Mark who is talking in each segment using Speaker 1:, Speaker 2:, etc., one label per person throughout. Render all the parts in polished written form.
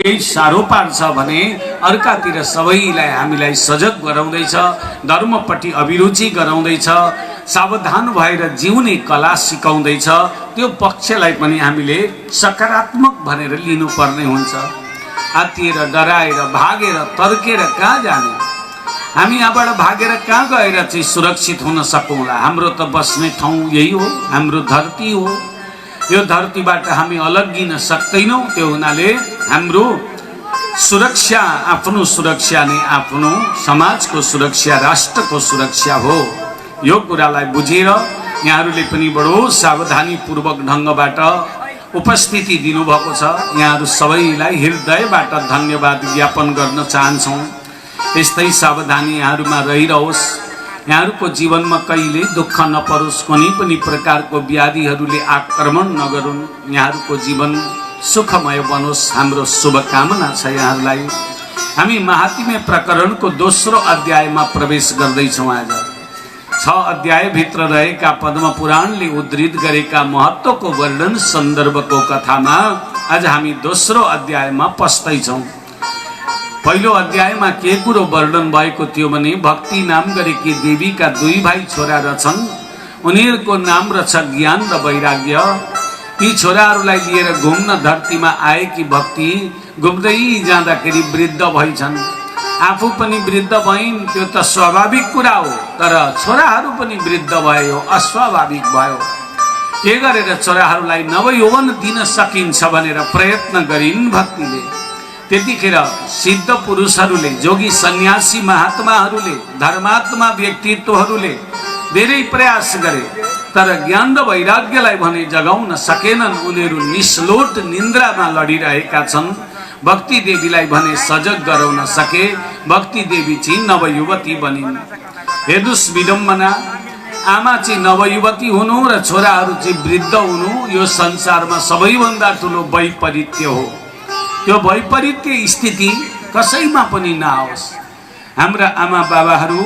Speaker 1: केही साह्रो पार्छ भने अर्कातिर सबैलाई हामीलाई सजग गराउँदैछ, धर्मपट्टि अभिरुचि गराउँदैछ, सावधान भएर जिउने कला सिकाउँदैछ। त्यो पक्षलाई पनि हामीले सकारात्मक भनेर लिनुपर्ने हुन्छ। आत्तिएर डराएर भागेर तर्केर कहाँ जाने? हामी यहाँबाट भागेर कहाँ गएर चाहिँ सुरक्षित हुन सकौँला? हाम्रो त बस्ने ठाउँ यही हो, हाम्रो धरती हो। यो धरतीबाट हामी अलग्गिन सक्दैनौँ। त्यो हुनाले हाम्रो सुरक्षा, आफ्नो सुरक्षा नै आफ्नो समाजको सुरक्षा, राष्ट्रको सुरक्षा हो। यो कुरालाई बुझेर यहाँहरूले पनि बडो सावधानीपूर्वक ढङ्गबाट उपस्थिति दिनुभएको छ। यहाँहरू सबैलाई हृदयबाट धन्यवाद ज्ञापन गर्न चाहन्छौँ। यस्तै सावधानी यहाँहरूमा रहिरहोस्। यहाँहरूको जीवनमा कहिले दुःख नपरोस्, कुनै पनि प्रकारको व्याधिहरूले आक्रमण नगरून्। यहाँहरूको जीवन सुखमय बनोस्, हाम्रो शुभकामना छ यहाँहरूलाई। हामी महात्म्य प्रकरणको दोस्रो अध्यायमा प्रवेश गर्दैछौँ। आज 6 अध्यायभित्र रहेका पद्म पुराणले उद्धृत गरेका महत्त्वको वर्णन सन्दर्भको कथामा आज हामी दोस्रो अध्यायमा पस्दैछौँ। पहिलो अध्यायमा के कुरो वर्णन भएको थियो भने भक्ति नाम गरेकी देवीका 2 भाइ छोरा रहेछन्। उनीहरूको नाम रहेछ ज्ञान र वैराग्य। ती छोराहरूलाई लिएर घुम्न धरतीमा आएकी भक्ति घुम्दै जाँदाखेरि वृद्ध भइछन्। आफू पनि वृद्ध भइन्, त्यो त स्वाभाविक कुरा हो। तर छोराहरू पनि वृद्ध भयो, अस्वाभाविक भयो। के गरेर छोराहरूलाई नवयौवन दिन सकिन्छ भनेर प्रयत्न गरिन् भक्तिले। त्यतिखेर सिद्ध पुरुषहरूले, जोगी सन्यासी महात्माहरूले, धर्मात्मा व्यक्तित्वहरूले धेरै प्रयास गरे, तर ज्ञान र वैराग्यलाई भने जगाउन सकेनन्। उनीहरू निस्लोट निन्द्रामा लडिरहेका छन्। भक्ति देवीलाई भने सजग गराउन सके। भक्ति देवी चाहिँ नवयुवती बनिन्। हेर्नुस् विडम्बना, आमा चाहिँ नवयुवती हुनु र छोराहरू चाहिँ वृद्ध हुनु, यो संसारमा सबैभन्दा ठुलो वैपरीत्य हो। त्यो वैपरीत्य स्थिति कसैमा पनि नआओस्। हाम्रा आमा बाबाहरू,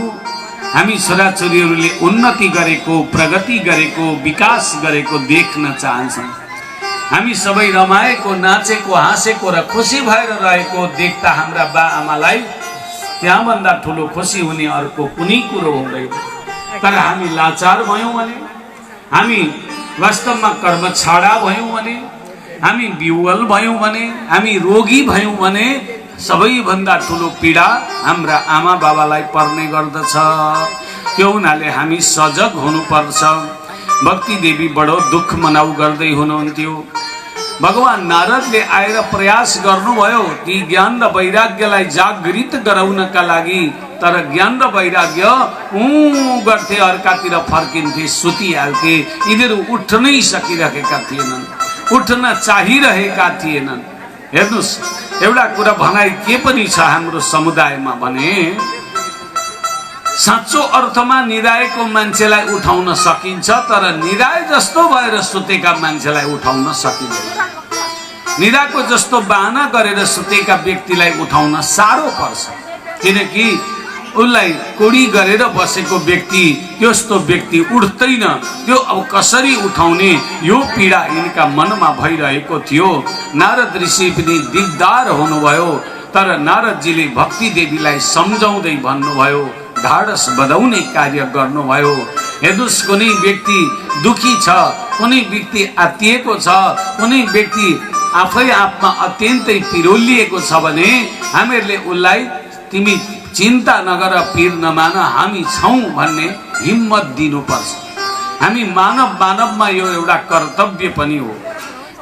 Speaker 1: हामी छोराछोरीहरूले उन्नति गरेको, प्रगति गरेको, विकास गरेको देख्न चाहन्छन्। हामी सबै रमाएको, नाचेको, हाँसेको र खुसी भएर रहेको देख्दा हाम्रा बा आमालाई त्यहाँभन्दा ठुलो खुसी हुने अर्को कुनै कुरो हुँदैन। तर हामी लाचार भयौँ भने, हामी वास्तवमा कर्मछाडा भयौँ भने, हामी विह्वल भयौँ भने, हामी रोगी भयौँ भने सबैभन्दा ठुलो पीडा हाम्रा आमा बाबालाई पर्ने गर्दछ। त्यो हुनाले हामी सजग हुनुपर्छ। भक्ति देवी बडो दुःख मनाउ गर्दै हुनुहुन्थ्यो। भगवान नारदले आएर प्रयास गर्नुभयो ती ज्ञान र वैराग्यलाई जागृत गराउनका लागि। तर ज्ञान र वैराग्य गर्थे, अर्कातिर फर्किन्थे, सुतिहाल्थे। यिनीहरू उठ्नै सकिरहेका थिएनन्, उठ्न चाहिरहेका थिएनन्। हेर्नुस्, एउटा कुरा भनाइ के पनि छ हाम्रो समुदायमा भने साँचो अर्थमा निदाएको मान्छेलाई उठाउन सकिन्छ, तर निदाए जस्तो भएर सुतेका मान्छेलाई उठाउन सकिँदैन। निदाको जस्तो बहाना गरेर सुतेका व्यक्तिलाई उठाउन साह्रो पर्छ, किनकि उसलाई कोडी गरेर बसेको व्यक्ति, त्यस्तो व्यक्ति उठ्दैन। त्यो अब कसरी उठाउने, यो पीडा यिनका मनमा भइरहेको थियो। नारद ऋषि पनि दिगदार हुनुभयो, तर नारदजीले भक्ति देवीलाई सम्झाउँदै भन्नुभयो, ढाडस बधाउने कार्य गर्नुभयो। हेर्नुस्, कुनै व्यक्ति दुखी छ, कुनै व्यक्ति आत्तिएको छ, कुनै व्यक्ति आफै आफमा अत्यन्तै पिरोलिएको छ भने हामीहरूले उसलाई तिमी चिन्ता नगर, पीर नमान, हामी छौँ भन्ने हिम्मत दिनुपर्छ। हामी मानवमा यो एउटा कर्तव्य पनि हो।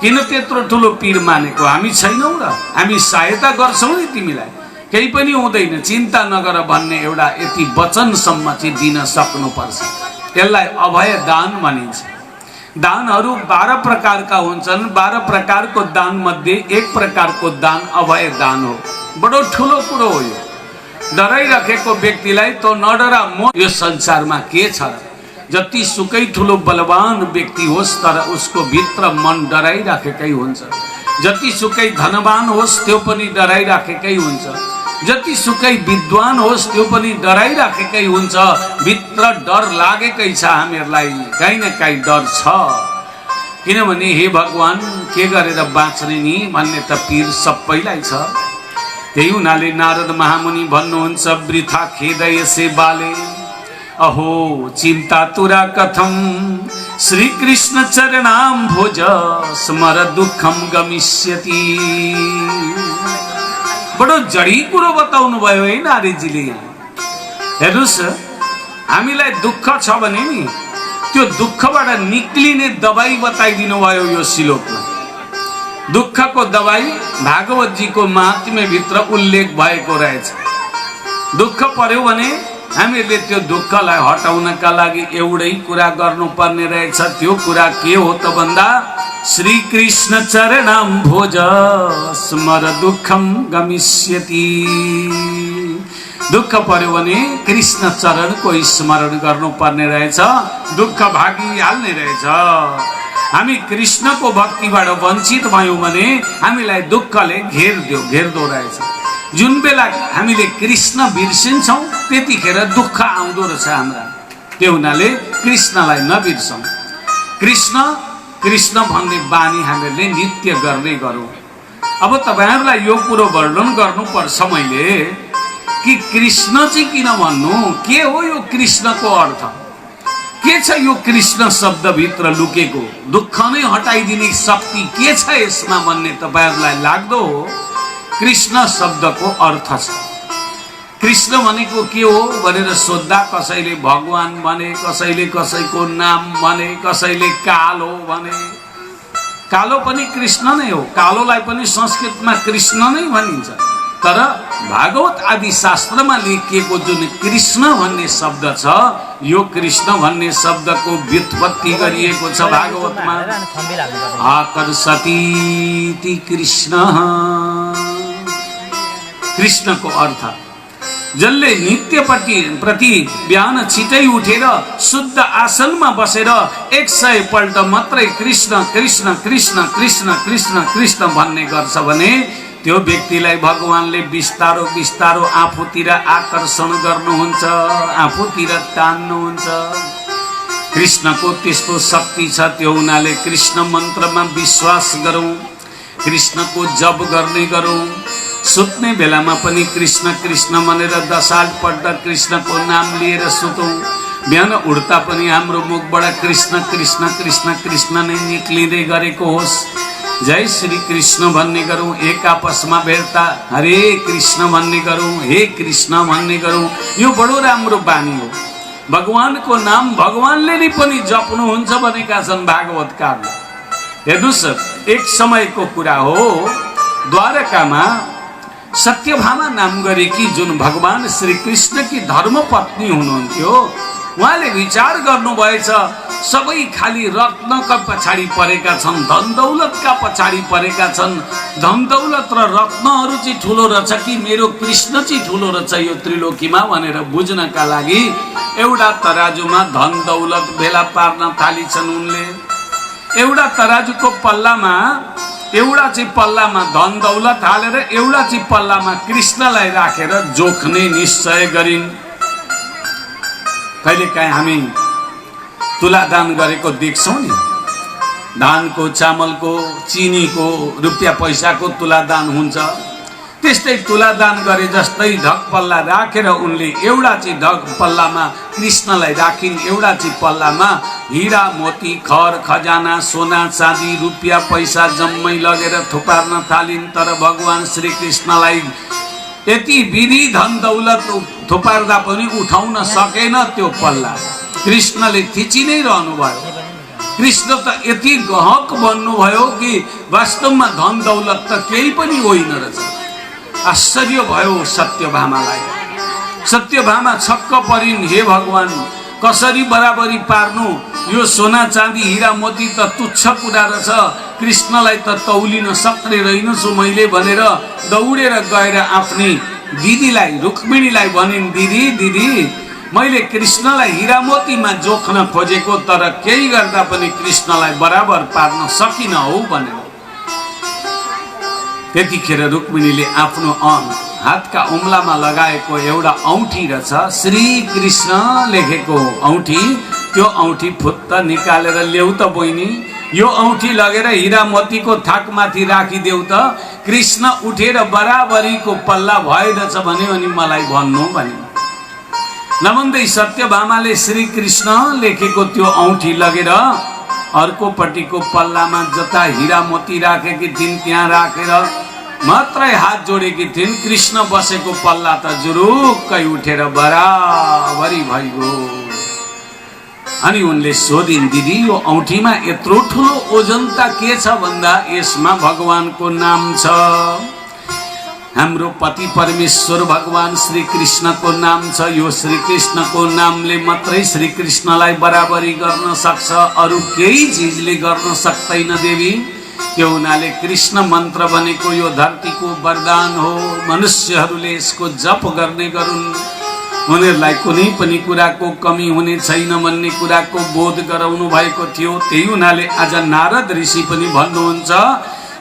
Speaker 1: किन त्यत्रो ठुलो पीर मानेको? हामी छैनौँ र? हामी सहायता गर्छौँ नि तिमीलाई, केही पनि हुँदैन, चिन्ता नगर भन्ने एउटा यति वचनसम्म चाहिँ दिन सक्नुपर्छ। यसलाई अभय दान भनिन्छ। दानहरू 12 प्रकारका हुन्छन्। 12 प्रकारको दान मध्ये एक प्रकारको दान अभय दान हो। बडो ठुलो कुरो हो यो। डराइराखेको व्यक्तिलाई त नडरा, म यो संसारमा के छ? जति सुकै ठुलो बलवान व्यक्ति होस्, तर उसको भित्र मन डराइराखेकै हुन्छ। जति सुकै धनवान होस्, त्यो पनि डराइराखेकै हुन्छ। जति सुकै विद्वान होस्, त्यो पनि डराइराखेकै हुन्छ। भित्र डर लागेकै छ हामीहरूलाई, काहीँ न काहीँ डर छ। किनभने हे भगवान के गरेर बाँच्ने नि भन्ने त पीर सबैलाई छ। त्यही हुनाले नारद महामुनि भन्नुहुन्छ वृथा खेदयसे बाले अहो चिन्ता तुरा कथम श्री कृष्ण चरणाम भोज स्मर दुखम गमिष्यति। बडो जडी कुरो बताउनु भयो है नारदजीले। हेर्नुस् हामीलाई दुःख छ भने नि त्यो दुःखबाट निक्लिने दबाई बताइदिनु भयो यो श्लोकमा। दुःखको दबाई भागवत जीको महात्म्य भित्र उल्लेख भएको रहेछ। दुःख पर्यो भने हामीले त्यो दुःखलाई हटाउनका लागि एउटै कुरा गर्नुपर्ने रहेछ। त्यो कुरा के हो त भन्दा श्री कृष्ण चरणाम भोज स्मर दुःखम गमिष्यति। दुःख पर्यो भने कृष्ण चरणको स्मरण गर्नुपर्ने रहेछ, दुःख भागिहाल्ने रहेछ। हामी कृष्णको भक्तिबाट वञ्चित भयौँ भने हामीलाई दुःखले घेर्दो रहेछ। जुन बेला हामीले कृष्ण बिर्सिन्छौँ त्यतिखेर दुःख आउँदो रहेछ हाम्रा। त्यो हुनाले कृष्णलाई नबिर्सौँ। कृष्ण कृष्ण भन्ने बानी हामीले नित्य गर्ने गरौँ। अब तपाईहरुलाई यो कुरो वर्णन गर्नुपर्छ मैले कि कृष्ण चाहिँ किन भन्नु, के हो यो कृष्णको अर्थ, के छ यो कृष्ण शब्द भित्र लुकेको, दुःख नै हटाइदिने शक्ति के छ यसमा भन्ने तपाईहरुलाई लाग्दो हो। कृष्ण शब्दको अर्थ छ, कृष्ण भनेको के हो भनेर सोध्दा कसैले भगवान भने, कसैले कसैको नाम भने, कसैले कालो भने। कालो पनि कृष्ण नै हो, कालोलाई पनि संस्कृतमा कृष्ण नै भनिन्छ। तर भागवत आदि शास्त्रमा लेखिएको जुन कृष्ण भन्ने शब्द छ, यो कृष्ण भन्ने शब्दको व्युत्पत्ति गरिएको छ भागवतमा। आकर्षति कृष्ण, कृष्णको अर्थ जसले नित्य प्रति बिहान छिटै उठेर शुद्ध आसनमा बसेर 100 पल्ट मात्रै कृष्ण कृष्ण कृष्ण कृष्ण कृष्ण कृष्ण भन्ने गर्छ भने त्यो व्यक्तिलाई भगवानले बिस्तारो बिस्तारो आफूतिर आकर्षण गर्नुहुन्छ, आफूतिर तान्नुहुन्छ। कृष्णको त्यस्तो शक्ति छ। त्यो हुनाले कृष्ण मन्त्रमा विश्वास गरौँ, कृष्णको जप गर्ने गरौँ। सुत्ने बेलामा पनि कृष्ण कृष्ण भनेर 10 पल्ट कृष्णको नाम लिएर सुतौँ। बिहान उठ्दा पनि हाम्रो मुखबाट कृष्ण कृष्ण कृष्ण कृष्ण नै निक्लिँदै गरेको होस्। जय श्री कृष्ण भन्ने गरौँ, एक आपसमा भेट्दा हरे कृष्ण भन्ने गरौँ, हे कृष्ण भन्ने गरौँ। यो बडो राम्रो बानी हो। भगवानको नाम भगवानले नै पनि जप्नुहुन्छ भनेका छन् भागवतकारले। हेर्नुस्, एक समयको कुरा हो, द्वारकामा सत्यभामा नाम गरेकी जुन भगवान श्री कृष्ण की धर्मपत्नी हुनुहुन्थ्यो, उहाँले विचार गर्नुभएछ सबै खाली रत्नका पछाडि परेका छन्, धन दौलतका पछाडि परेका छन्। धन दौलत र रत्नहरू चाहिँ ठुलो रहेछ कि मेरो कृष्ण चाहिँ ठुलो रहेछ यो त्रिलोकीमा भनेर बुझ्नका लागि एउटा तराजुमा धन दौलत भेला पार्न थालिछन् उनले। एउटा तराजुको पल्लामा एउटा चाहिँ पल्लामा धन दौलत हालेर एउटा चाहिँ पल्लामा कृष्णलाई राखेर जोख्ने निश्चय गरिन्। कहिलेकाहीँ हामी तुलादान गरेको देख्छौँ नि, धानको, चामलको, चिनीको, रुपियाँ पैसाको तुलादान हुन्छ। त्यस्तै तुलादान गरे जस्तै ढक पल्ला राखेर उनले एउटा चाहिँ ढक पल्लामा कृष्णलाई राखिन्, एउटा चाहिँ पल्लामा हिरा मोती खर खजाना सोना चाँदी रुपियाँ पैसा जम्मै लगेर थुपार्न थालिन्। तर भगवान श्री कृष्णलाई यति विधि धन दौलत थुपार्दा पनि उठाउन सकेन त्यो पल्ला। कृष्णले थिचि नै रहनु भयो। कृष्ण त यति गहक बन्नुभयो कि वास्तवमा धन दौलत त केही पनि होइन रहेछ। आश्चर्य भयो सत्यभामालाई। सत्यभामा छक्क परिन्, हे भगवान कसरी बराबरी पार्नु, यो सोना चाँदी हिरा मोती त तुच्छ कुरा रहेछ, कृष्णलाई त तौलिन सक्ने रहेनछु मैले भनेर दौडेर गएर आफ्नी दिदीलाई रुक्मिणीलाई भनिन्, दिदी दिदी मैले कृष्णलाई हिरा मोतीमा जोख्न खोजेको तर केही गर्दा पनि कृष्णलाई बराबर पार्न सकिन हौ भनेर। त्यतिखेर रुक्मिणीले आफ्नो हातका औँलामा लगाएको एउटा औँठी रहेछ, श्री कृष्ण लेखेको औँठी, त्यो औँठी फुत्त निकालेर ल्याउ त बहिनी यो औँठी लगेर हीरा मोतीको थाकमाथि राखिदेऊ त कृष्ण उठेर बराबरीको पल्ला भएछ भने अनि मलाई भन्नु भने। नभन्दै सत्यभामाले श्री कृष्ण लेखेको त्यो औँठी लगेर अर्कोपट्टिको पल्लामा जता हीरा मोती राखेकी थिइन् त्यहाँ राखेर मात्रै हात जोडेकी थिइन्। कृष्ण बसेको पल्ला त जुरुक्कै उठेर बराबरी भइगयो। अनि उनले सोधिन्, दिदी यो औँठीमा यत्रो ठुलो ओजनता के छ भन्दा यसमा भगवानको नाम छ। हाम्रो पति परमेश्वर भगवान श्री कृष्णको नाम छ। यो श्री कृष्णको नामले मात्रै श्री कृष्णलाई बराबरी गर्न सक्छ, अरु केही चिजले गर्न सक्दैन देवी। त्यो हुनाले कृष्ण मन्त्र बनेको यो धरतीको वरदान हो। मनुष्यहरूले यसको जप गर्ने गरून्, उनीहरूलाई कुनै पनि कुराको कमी हुने छैन भन्ने कुराको बोध गराउनु भएको थियो। त्यही हुनाले आज नारद ऋषि पनि भन्नुहुन्छ,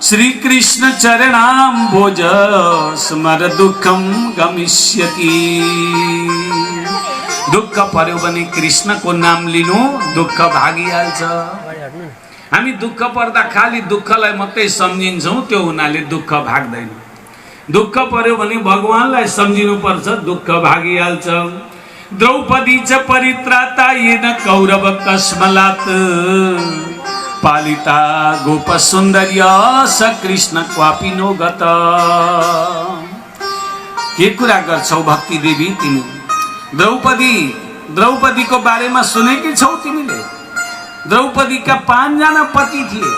Speaker 1: श्री कृष्ण चरणाम्भोज स्मर दुःखम गमिष्यति। दुःख पर्यो भने कृष्णको नाम लिनु, दुःख भागिहाल्छ। हामी दुःख पर्दा खाली दुःखलाई मात्रै सम्झिन्छौँ, त्यो हुनाले दुःख भाग्दैन। दुःख पर्यो भने भगवानलाई सम्झिनु पर्छ, दुःख भागिहाल्छ। द्रौपदी च परित्राता येन कौरव कस्मलात् पालिता गोप सुन्दर्य स कृष्ण क्वापि नो गत। के कुरा गर्छौ भक्ति देवी तिमी? द्रौपदीको बारेमा सुनेकी छौ तिमीले? द्रौपदीका 5 जना पति थिए।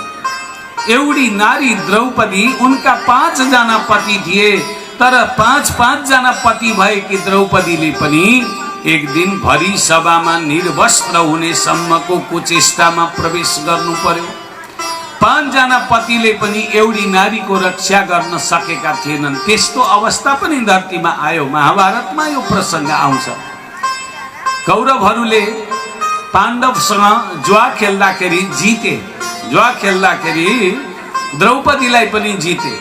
Speaker 1: एउटी नारी द्रौपदी, उनका 5 जना पति थिए। तर 5 जना पति भएकी द्रौपदीले पनि एक दिन भरी सभामा निर्वस्त्र हुने सम्मको कुचेष्टामा प्रवेश गर्नु पर्यो। 5 जना पतिले पनि एउटी नारीको रक्षा गर्न सकेका थिएनन्। त्यस्तो अवस्था पनि धरतीमा आयो। महाभारतमा यो प्रसङ्ग आउँछ। कौरवहरूले पाण्डवसँग जुवा खेल्दाखेरि जिते। जुवा खेल्दाखेरि द्रौपदीलाई पनि जिते।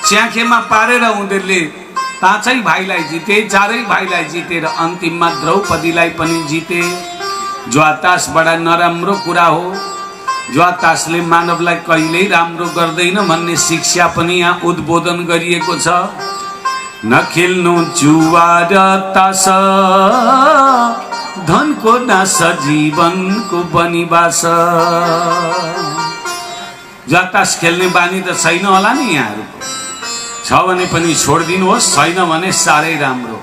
Speaker 1: च्याखेमा पारेर उनीहरूले 5 भाइलाई जिते, 4 भाइलाई जितेर अन्तिममा द्रौपदीलाई पनि जिते। जुवातास बडा नराम्रो कुरा हो। जुवातासले मानवलाई कहिल्यै राम्रो गर्दैन भन्ने शिक्षा पनि यहाँ उद्बोधन गरिएको छ। नखेल्नु जुवा र तास, धनको नाश जीवनको बनिबास। जुवातास खेल्ने बानी त छैन होला नि यहाँहरूको? छ भने पनि छोडिदिनुहोस्, छैन भने साह्रै राम्रो।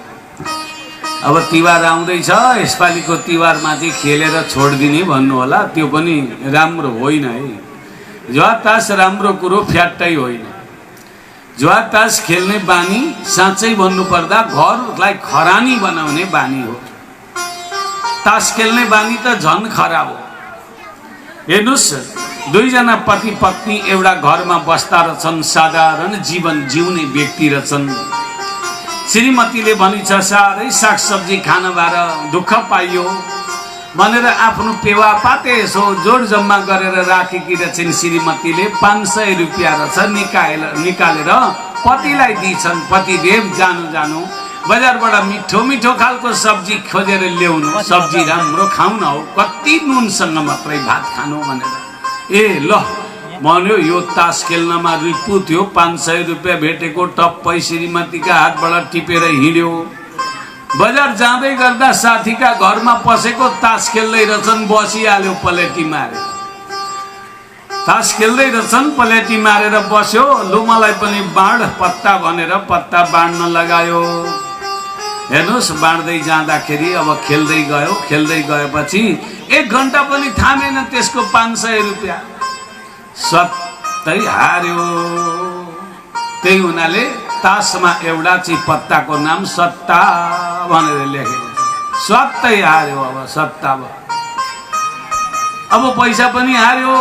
Speaker 1: अब तिहार आउँदैछ, यसपालिको तिहारमा चाहिँ खेलेर छोडिदिने भन्नु होला, त्यो पनि राम्रो होइन है। जुवातास राम्रो कुरो फ्याट्टै होइन। जुवातास खेल्ने बानी साँच्चै भन्नुपर्दा घरलाई खरानी बनाउने बानी हो। तास खेल्ने बानी त झन् खराब हो। हेर्नुहोस्, 2 जना पति पत्नी एउटा घरमा बस्दा रहेछन्, साधारण जीवन जिउने व्यक्ति रहेछन्। श्रीमतीले भनिन्छ, साह्रै सागसब्जी खान भएर दुःख पाइयो भनेर आफ्नो पेवा पाते यसो जोड जम्मा गरेर राखेकी रहेछन्। श्रीमतीले 500 रुपियाँ रहेछ निकालेर पतिलाई दिन्छन्। पतिदेव जानु बजारबाट मिठो खालको सब्जी खोजेर ल्याउनु, सब्जी राम्रो खाउन हो, कति नुनसँग मात्रै भात खानु भनेर। ए ल भन्यो, यो तास खेल्नमा रिपु थियो। 500 रुपियाँ भेटेको टप्पै श्रीमतीका हातबाट टिपेर हिँड्यो। बजार जाँदै गर्दा साथीका घरमा पसेको, तास खेल्दै रहेछन्, बसिहाल्यो पलेटी मारे। तास खेल्दै रहेछन्, पलेटी मारेर बस्यो। लु मलाई पनि बाँड पत्ता भनेर पत्ता बाँड्न लगायो। हेर्नुहोस्, बाँड्दै जाँदाखेरि अब खेल्दै गएपछि 1 घन्टा पनि थामेन त्यसको 500 रुपियाँ सत्तै हार्यो। त्यही हुनाले तासमा एउटा चाहिँ पत्ताको नाम सत्ता भनेर लेखेको छ। सत्तै हार्यो। अब सत्ता भयो। अब पैसा पनि हार्यो।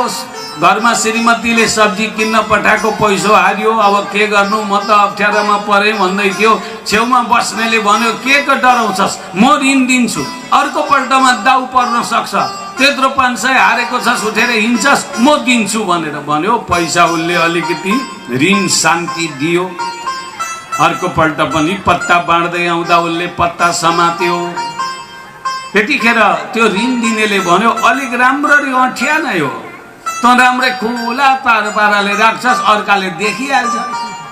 Speaker 1: घरमा श्रीमतीले सब्जी किन्न पठाएको पैसा हार्यो। अब के गर्नु, म त अप्ठ्यारोमा परेँ भन्दै थियो। छेउमा बस्नेले भन्यो, के डराउँछस्, म ऋण दिन्छु, अर्को पल्टमा दाउ पर्न सक्छ, त्यत्रो 500 हारेको छस्, उठेर हिँड्छस्, म दिन्छु भनेर भन्यो। पैसा उसले अलिकति ऋण शान्ति दियो। अर्को पल्ट पनि पत्ता बाँड्दै आउँदा उसले पत्ता समात्यो। त्यतिखेर त्यो ऋण दिनेले भन्यो, अलिक राम्ररी अँठ्या नै हो, त राम्रै खुला पाराले राख्छस्, अर्काले देखिहाल्छ।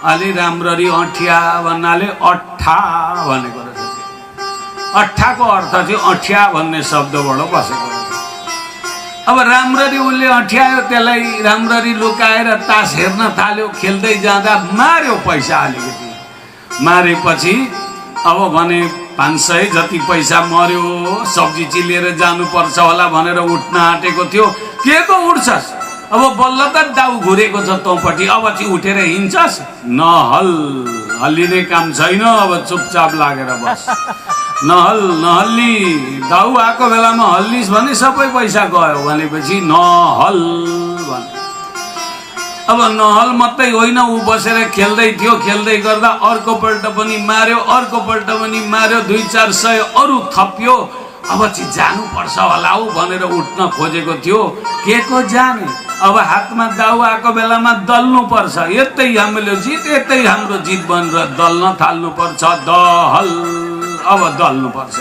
Speaker 1: अलि राम्ररी अठ्या भन्नाले अट्ठा भनेको रहेछ। अट्ठाको अर्थ चाहिँ अठ्या भन्ने शब्दबाट बसेको रहेछ। अब राम्ररी उसले अठ्यायो, त्यसलाई राम्ररी लुकाएर तास हेर्न थाल्यो। खेल्दै जाँदा मार्यो पैसा अलिकति। मारेपछि अब भने 500 जति पैसा मर्यो। सब्जी चिलेर जानुपर्छ होला भनेर उठ्न आँटेको थियो। के को उठ्छस्? अब बल्ल त दाउ घुरेको छ तँपट्टि, अब चाहिँ उठेर हिँड्छस्? हल्लिने काम छैन। अब चुपचाप लागेर बस। नहल्ली। दाउ आएको बेलामा हल्लिस भने सबै पैसा गयो भनेपछि नहल भने। अब नहल मात्रै होइन, ऊ बसेर खेल्दै थियो। खेल्दै गर्दा अर्कोपल्ट पनि मार्यो, अर्कोपल्ट पनि मार्यो। 200-400 अरू थप्यो। अब चाहिँ जानुपर्छ होला हौ भनेर उठ्न खोजेको थियो। के को जाने? अब हातमा दाउ आएको बेलामा दल्नु पर्छ। यतै हाम्रो जित, यतै हाम्रो जित भनेर दल्न थाल्नु पर्छ। दहल। अब दल्नु पर्छ।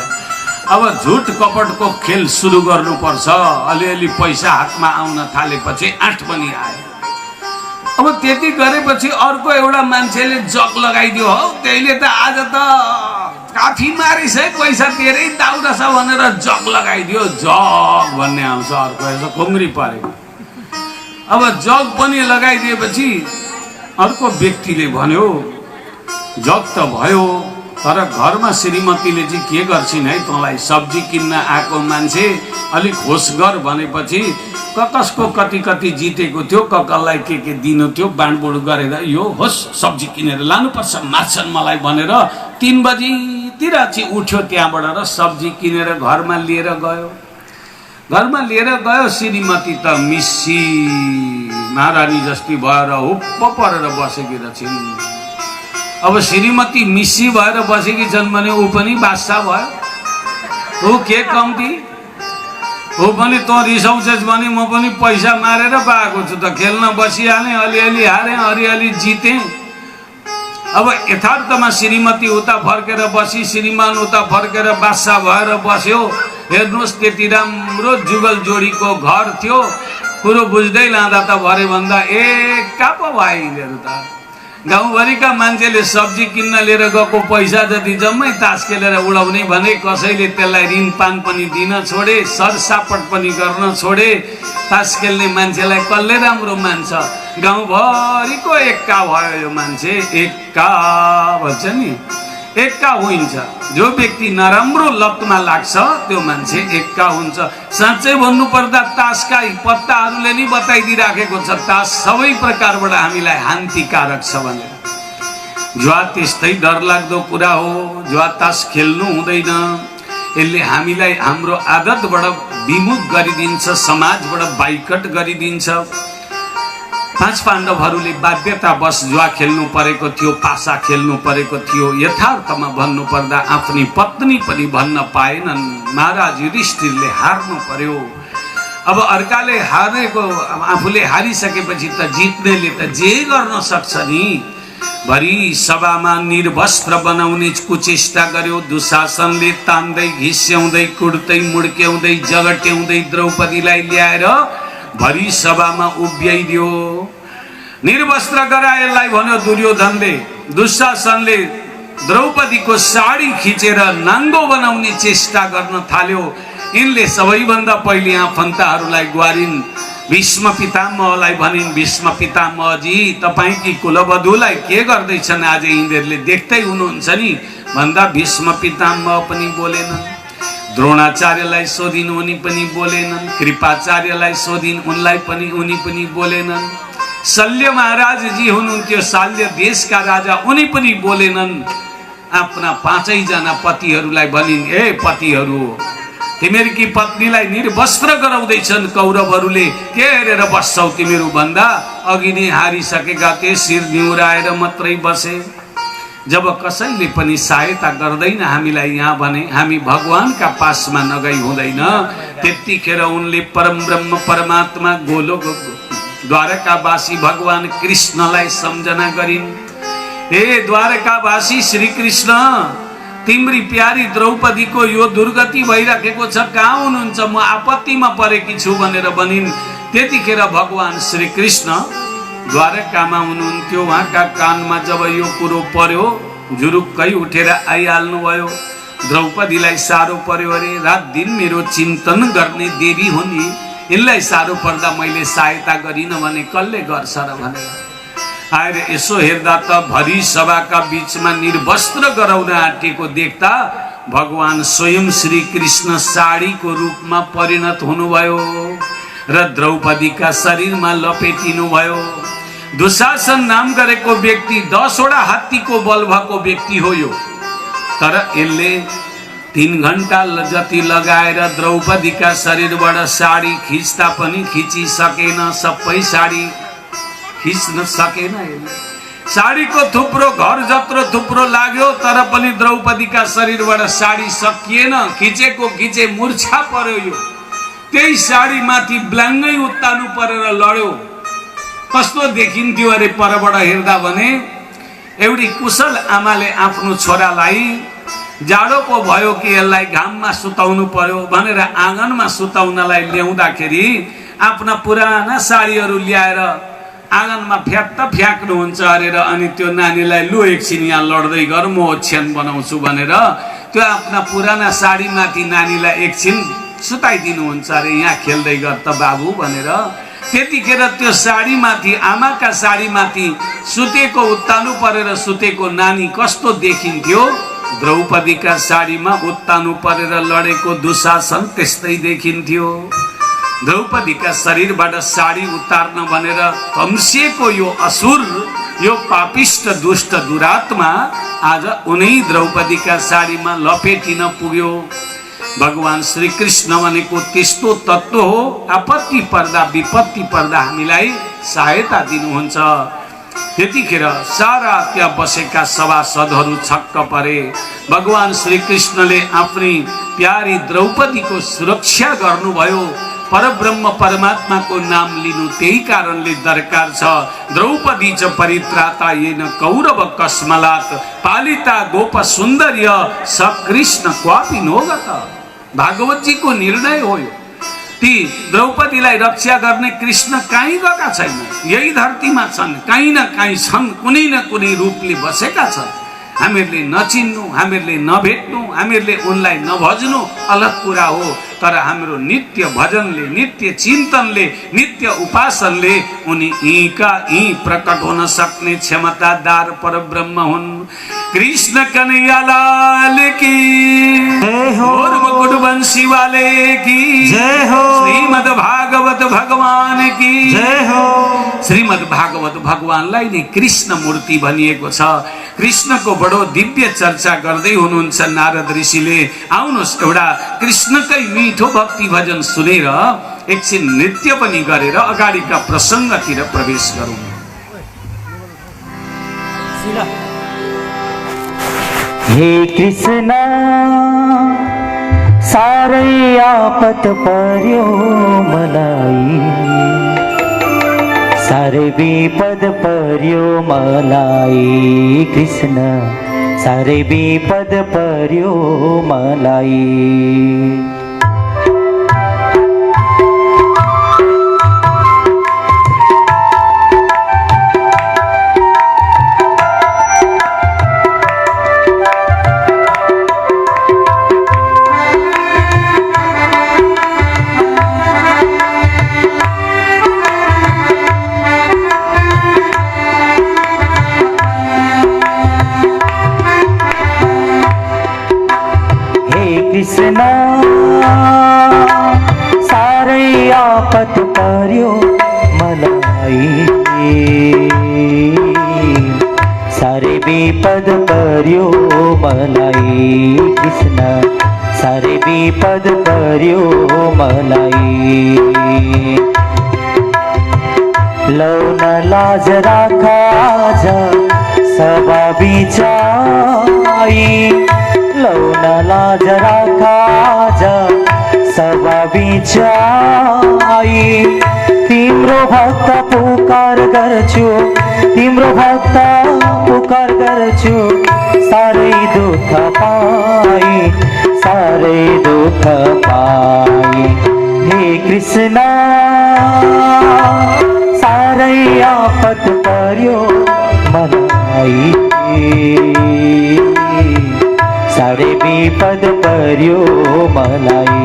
Speaker 1: अब झुट कपटको खेल सुरु गर्नुपर्छ। अलिअलि पैसा हातमा आउन थालेपछि आँट पनि आयो। अब त्यति गरेपछि अर्को एउटा मान्छेले जग लगाइदियो। हौ त्यहीले त आज त काफी मारिस है, पैसा तेरै दाउ रहेछ भनेर जग लगाइदियो। जग भन्ने आउँछ अर्को, यसो खुङ्ग्री परेको। अब जग पनि लगाइदिएपछि अर्को व्यक्तिले भन्यो, जग त भयो, तर घरमा श्रीमतीले चाहिँ के गर्छिन् है तँलाई? सब्जी किन्न आएको मान्छे अलिक होस गर भनेपछि कसको कति कति जितेको थियो, कसलाई के दिनु थियो, बाँडबुड गरेर यो होस् सब्जी किनेर लानुपर्छ, मार्छन् मलाई भनेर 3 बजीतिर चाहिँ उठ्यो त्यहाँबाट र सब्जी किनेर घरमा लिएर गयो। घरमा लिएर गयो। श्रीमती त मिसी महारानी जस्ती भएर हुप्प परेर बसेकी रहेछिन्। अब श्रीमती मिसी भएर बसेकी छन् भने ऊ पनि बादशाह भयो। ऊ के कम्ती? ऊ पनि तँ रिसाउँछस् भने म पनि पैसा मारेर पाएको छु त। खेल्न बसिहालेँ, अलिअलि हारेँ, अलिअलि जितेँ। अब यथार्थमा श्रीमती उता फर्केर बसी, श्रीमान उता फर्केर बादशाह भएर बस्यो। हेर्नुहोस् त्यति राम्रो जुगल जोडीको घर थियो। कुरो बुझ्दै लाँदा त भरे भन्दा एका पो भयो यिनीहरू त। गाउँभरिका मान्छेले सब्जी किन्न लिएर गएको पैसा जति जम्मै तास खेलेर उडाउने भने कसैले त्यसलाई ऋणपान पनि दिन छोडे, सरसापट पनि गर्न छोडे। तास खेल्ने मान्छेलाई कसले राम्रो मान्छ? गाउँभरिको एक्का भयो यो मान्छे। एक्का भन्छ नि, एक्का हुन्छ। जो व्यक्ति नराम्रो लतमा लाग्छ त्यो मान्छे एक्का हुन्छ। साँच्चै भन्नुपर्दा तासका पत्ताहरूले नि बताइदिइराखेको छ तास सबै प्रकारबाट हामीलाई हानिकारक छ भनेर। जुवा त्यस्तै डरलाग्दो कुरा हो। जुवा तास खेल्नु हुँदैन। यसले हामीलाई हाम्रो आदतबाट विमुख गरिदिन्छ, समाजबाट बाइकट गरिदिन्छ। 5 पाण्डवहरूले बाध्यतावश जुवा खेल्नु परेको थियो, पासा खेल्नु परेको थियो। यथार्थमा भन्नुपर्दा आफ्नी पत्नी पनि भन्न पाएनन्। महाराज युधिष्ठिरले हार्नु पर्यो। अब अर्काले हारेको, आफूले हारिसकेपछि त जित्नेले त जे गर्न सक्छ नि। भरि सभामा निर्वस्त्र बनाउने कुचेष्टा गर्यो। दुशासनले तान्दै घिस्याउँदै कुट्दै मुड्क्याउँदै जगट्याउँदै द्रौपदीलाई ल्याएर भरि सभामा उभ्याइदियो। निर्वस्त्र गराएलाई भन्यो दुर्योधनले। दुशासनले द्रौपदीको साडी खिचेर नाङ्गो बनाउने चेष्टा गर्न थाल्यो। यिनले सबैभन्दा पहिले आफन्तहरूलाई ग्वारिन्। भीष्म पितामहलाई भनिन्, भीष्म पितामहजी तपाईँकी कुलवधुलाई के गर्दैछन् आज यिनीहरूले देख्दै हुनुहुन्छ नि भन्दा भीष्म पितामह पनि बोलेनन्। द्रोणाचार्यलाई सोधिन्, उनी पनि बोलेनन्। कृपाचार्यलाई सोधिन्, उनलाई पनि उनी पनि बोलेनन्। शल्य महाराजजी हुनुहुन्थ्यो, शाल्य देशका राजा, उनी पनि बोलेनन्। आफ्ना 5 जना पतिहरूलाई भनिन्, ए पतिहरू, तिमीहरूकी पत्नीलाई निर्वस्त्र गराउँदैछन् कौरवहरूले, के हेरेर बस्छौ तिमीहरू भन्दा अघि नै हारिसकेका थिए, शिर निहुराएर मात्रै बसे। जब कसैले पनि सहायता गर्दैन हामीलाई यहाँ भने हामी भगवानका पासमा नगई हुँदैन। त्यतिखेर उनले परम ब्रह्म परमात्मा गोलोक द्वारकावासी भगवान कृष्णलाई सम्झना गरिन्। हे द्वारकावासी श्री कृष्ण, तिम्री प्यारी द्रौपदीको यो दुर्गति भइराखेको छ, कहाँ हुनुहुन्छ? म आपत्तिमा परेकी छु भनेर भनिन्। त्यतिखेर भगवान श्री कृष्ण द्वारकामा हुनुहुन्थ्यो। उहाँका कानमा जब यो कुरो पर्यो जुरुक्कै उठेर आइहाल्नु भयो। द्रौपदीलाई साह्रो पर्यो अरे, रात दिन मेरो चिन्तन गर्ने देवी हुन्, यिनलाई साह्रो पर्दा मैले सहायता गरिनँ भने कसले गर्छ र भनेर आएर यसो हेर्दा त भरी सभाका बीचमा निर्वस्त्र गराउन आँटेको देख्दा भगवान स्वयं श्री कृष्ण साडीको रूपमा परिणत हुनुभयो र द्रौपदीका शरीरमा लपेटिनु भयो। दुशासन नाम गरेको व्यक्ति 10 वटा हात्तीको बल भएको व्यक्ति हो यो, तर यसले 3 घण्टा जति लगाएर द्रौपदीका शरीरबाट साडी खिच्दा पनि खिचिसकेन, सबै साडी खिच्न सकेन। साडीको थुप्रो घर जत्रो थुप्रो लाग्यो तर पनि द्रौपदीका शरीरबाट साडी सकिएन, खिचेको खिचे मूर्छा पर्यो। यो त्यही साडी माथि ब्लाङ्गै उत्तानु परेर लड्यो। कस्तो देखिन्थ्यो अरे परबाट हेर्दा भने, एउटी कुशल आमाले आफ्नो छोरालाई जाडो पो भयो कि यसलाई घाममा सुताउनु पर्यो भनेर आँगनमा सुताउनलाई ल्याउँदाखेरि आफ्ना पुराना साडीहरू ल्याएर आँगनमा फ्याक्नुहुन्छ अरे र अनि त्यो नानीलाई लु एकछिन यहाँ लड्दै गर म ओछ्यान बनाउँछु भनेर त्यो आफ्ना पुराना साडीमाथि नानीलाई एकछिन सुताइदिनुहुन्छ अरे, यहाँ खेल्दै गर त बाबु भनेर। त्यतिखेर त्यो साडीमाथि, आमाका साडीमाथि सुतेको उत्तानु परेर सुतेको नानी कस्तो देखिन्थ्यो, द्रौपदीका साडीमा उत्तानु परेर लडेको दुशासन त्यस्तै देखिन्थ्यो। द्रौपदीका शरीरबाट साडी उतार्न भनेर तम्सिएको यो असुर, यो पापिष्ट दुष्ट दुरात्मा आज उनै द्रौपदीका साडीमा लपेटिन पुग्यो। भगवान श्री कृष्ण भनेको त्यस्तो तत्त्व हो, आपत्ति पर्दा विपत्ति पर्दा हामीलाई सहायता दिनुहुन्छ। त्यतिखेर सारा त्यहाँ बसेका सभासदहरू छक्क परे। भगवान श्री कृष्णले आफ्नी प्यारी द्रौपदीको सुरक्षा गर्नुभयो। परब्रह्म परमात्माको नाम लिनु त्यही कारणले दरकार छ। द्रौपदी च परित्राता येन कौरव कस्मलात् पालिता गोप सुन्दर्य स कृष्ण क्वापि नोगत। भागवत जी को निर्णय हो यो। ती द्रौपदीलाई रक्षा गर्ने कृष्ण कहीँ गएका छैन, यही धरतीमा छन्, कहीँ न कहीँ छन्, कुनै न कुनै रूपले बसेका छन्। हामीहरूले नचिन्नु, हामीहरूले नभेट्नु, हामीहरूले उनलाई नभज्नु अलग कुरा हो, तर हाम्रो नित्य भजनले, नित्य चिन्तनले, नित्य उपासनले उनी यहीँका यहीँ प्रकट हुन सक्ने क्षमतादार परब्रह्म हुन्। कृष्ण कन्हैया लाल की जय हो, मुकुट बंसी वाले की जय हो, श्रीमद् भागवत भगवान की जय हो। श्रीमद् भागवत भगवानलाई नै कृष्ण मूर्ति भनिएको छ। कृष्णको बडो दिव्य चर्चा गर्दै हुनुहुन्छ नारद ऋषिले। आउनुहोस् एउटा कृष्णकै मिठो भक्ति भजन सुनेर एकछिन नृत्य पनि गरेर अगाडिका प्रसङ्गतिर प्रवेश गरौँ।
Speaker 2: हे कृष्ण सारै आपत पर्यो मलाई, सारे विपद पर्यो मलाई, कृष्ण सारे विपद पर्यो मलाई। कृष्ण सारै आपत पर्यो मलाई, सारे विपद पर्यो मलाई, कृष्ण सारे विपद पर्यो मलाई। लौन लाज राखा जा सभा बिचाई, लौन लाज राखा जा सभा बिचाई। तिम्रो भक्त पुकार गर्छु, तिम्रो भक्त पुकार गर्छु, सारै दुःख पाई, सारै दुःख पाई। हे कृष्ण साह्रै आपत पर्यो मलाई, साह्रै विपद पर्यो मलाई।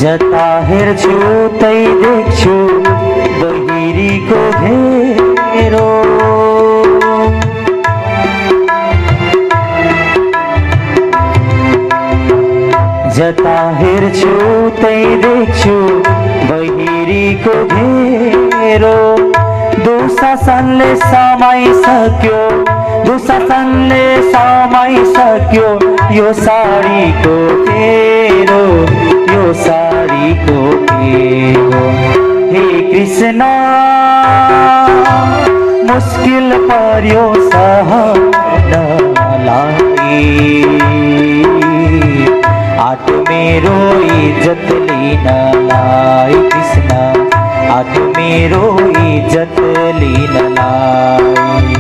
Speaker 2: जता हेर्छु तै देख्छु बहिरीको घेरो, जता हेर्छु तै देख्छु बहिरीको घेरो। दुशासनले समाइसक्यो, दुशासनले समाइसक्यो यो साडीको घेरो, यो साडीको घेरो। हे कृष्ण मुस्किल पर्यो सहनलाई, आठ मेरो इज्जत लिनलाई कृष्ण, आठ मेरो इज्जत लिनलाई।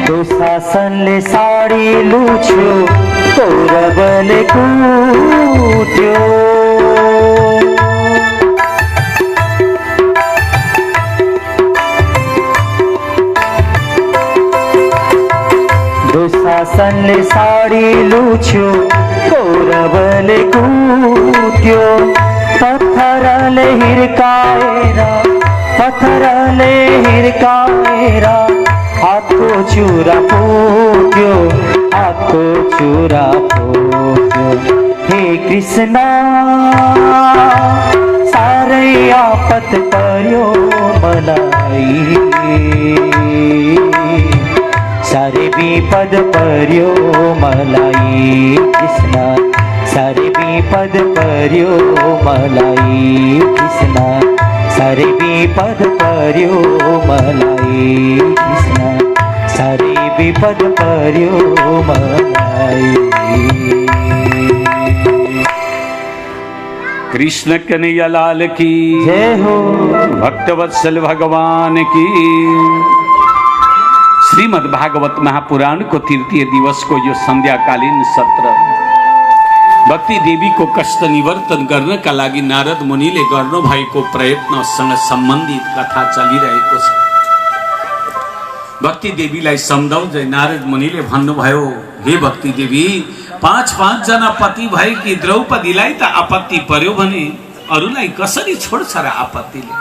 Speaker 2: दुशासनले साडी लुच्यो कौरवले कुट्यो, दुशासनले साडी लुच्यो कौरवले कुट्यो। पत्थरले हिर्काएर, पत्थरले हिर्काएर हातको चुरा फुट्यो, हातको चुरा फुट्यो। हे कृष्ण साह्रै आपत पर्यो मलाई, साह्रै विपद पर्यो मलाई कृष्ण, साह्रै विपद पर्यो मलाई कृष्ण, साह्रै विपद पर्यो मलाई कृष्ण, साह्रै विपद पर्यो मलाई।
Speaker 1: कृष्ण कन्हैया लाल की
Speaker 2: जय हो,
Speaker 1: भक्तवत्सल भगवान की। श्रीमद् भागवत महापुराण को तृतीय दिवस को यो संध्याकालीन सत्र भक्ति देवी को कष्ट निवर्तन गर्नका लागि नारद मुनिले गर्नु भएको प्रयत्नसँग सम्बन्धित कथा चलिरहेको छ। भक्ति देवीलाई सम्झाउँदै नारद मुनिले भन्नुभयो, हे भक्ति देवी, 5-5 जना पति भएकी द्रौपदीलाई त आपत्ति पर्यो भने अरूलाई कसरी छोड्छ र आपत्तिले?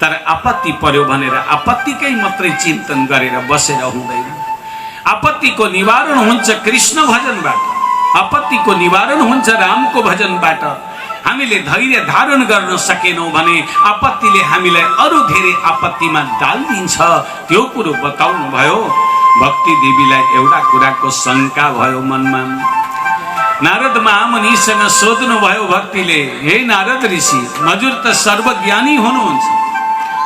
Speaker 1: तर आपत्ति पर्यो भनेर आपत्तिकै मात्रै चिन्तन गरेर बसेर हुँदैन। आपत्तिको निवारण हुन्छ कृष्ण भजनबाट, आपत्तिको निवारण हुन्छ रामको भजनबाट। हामीले धैर्य धारण गर्न सकेनौं भने आपत्तिले हामीलाई अरू धेरै आपत्तिमा डाल्दिन्छ। त्यो कुरो बताउनु भयो। भक्ति देवीलाई एउटा कुराको शंका भयो मनमा। नारद महामुनिसँग सोध्नु भयो भक्तिले, हे नारद ऋषि, हजुर त सर्वज्ञानी हुनुहुन्छ,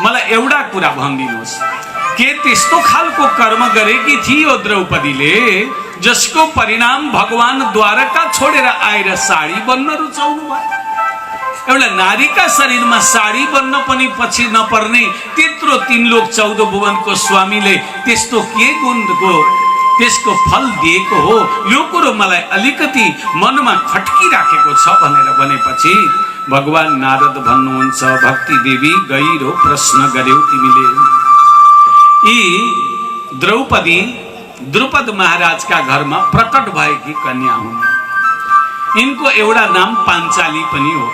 Speaker 1: मलाई एउटा कुरा भनिदिनुहोस्, के त्यस्तो खालको कर्म गरेकी थियो द्रौपदीले जसको परिणाम भगवान द्वारका छोडेर आएर साडी बन्न रुचाउनु भयो। एउटा नारीका शरीरमा साडी बन्न पनि पछि नपर्ने त्यत्रो 3 लोक 14 भुवनको स्वामीले त्यस्तो के गुणको त्यसको फल दिएको हो, यो कुरो मलाई अलिकति मनमा खट्किराखेको छ भनेर भनेपछि भगवान नारद भन्नुहुन्छ, भक्ति देवी गहिरो प्रश्न गर्यौ तिमीले। यी द्रौपदी द्रुपद महाराजका घरमा प्रकट भएकी कन्या हुन्। यिनको एउटा नाम पाञ्चाली पनि हो।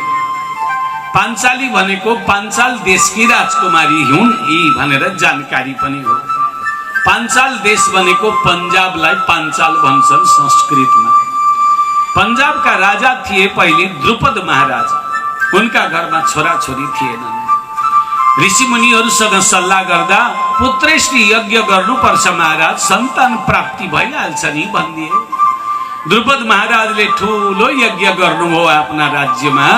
Speaker 1: पाञ्चाली भनेको पाञ्चाल देशकी राजकुमारी हुन् यी भनेर जानकारी पनि हो। पाञ्चाल देश भनेको पन्जाबलाई पाञ्चाल भन्छन् संस्कृतमा। पन्जाबका राजा थिए पहिले द्रुपद महाराज। उनका घरमा छोराछोरी थिएनन्। ऋषिमुनिहरूसँग सल्लाह गर्दा पुत्रेष्टि यज्ञ गर्नुपर्छ महाराज, सन्तान प्राप्ति भइहाल्छ नि भनिदिए। द्रुपद महाराजले ठुलो यज्ञ गर्नुभयो आफ्ना राज्यमा,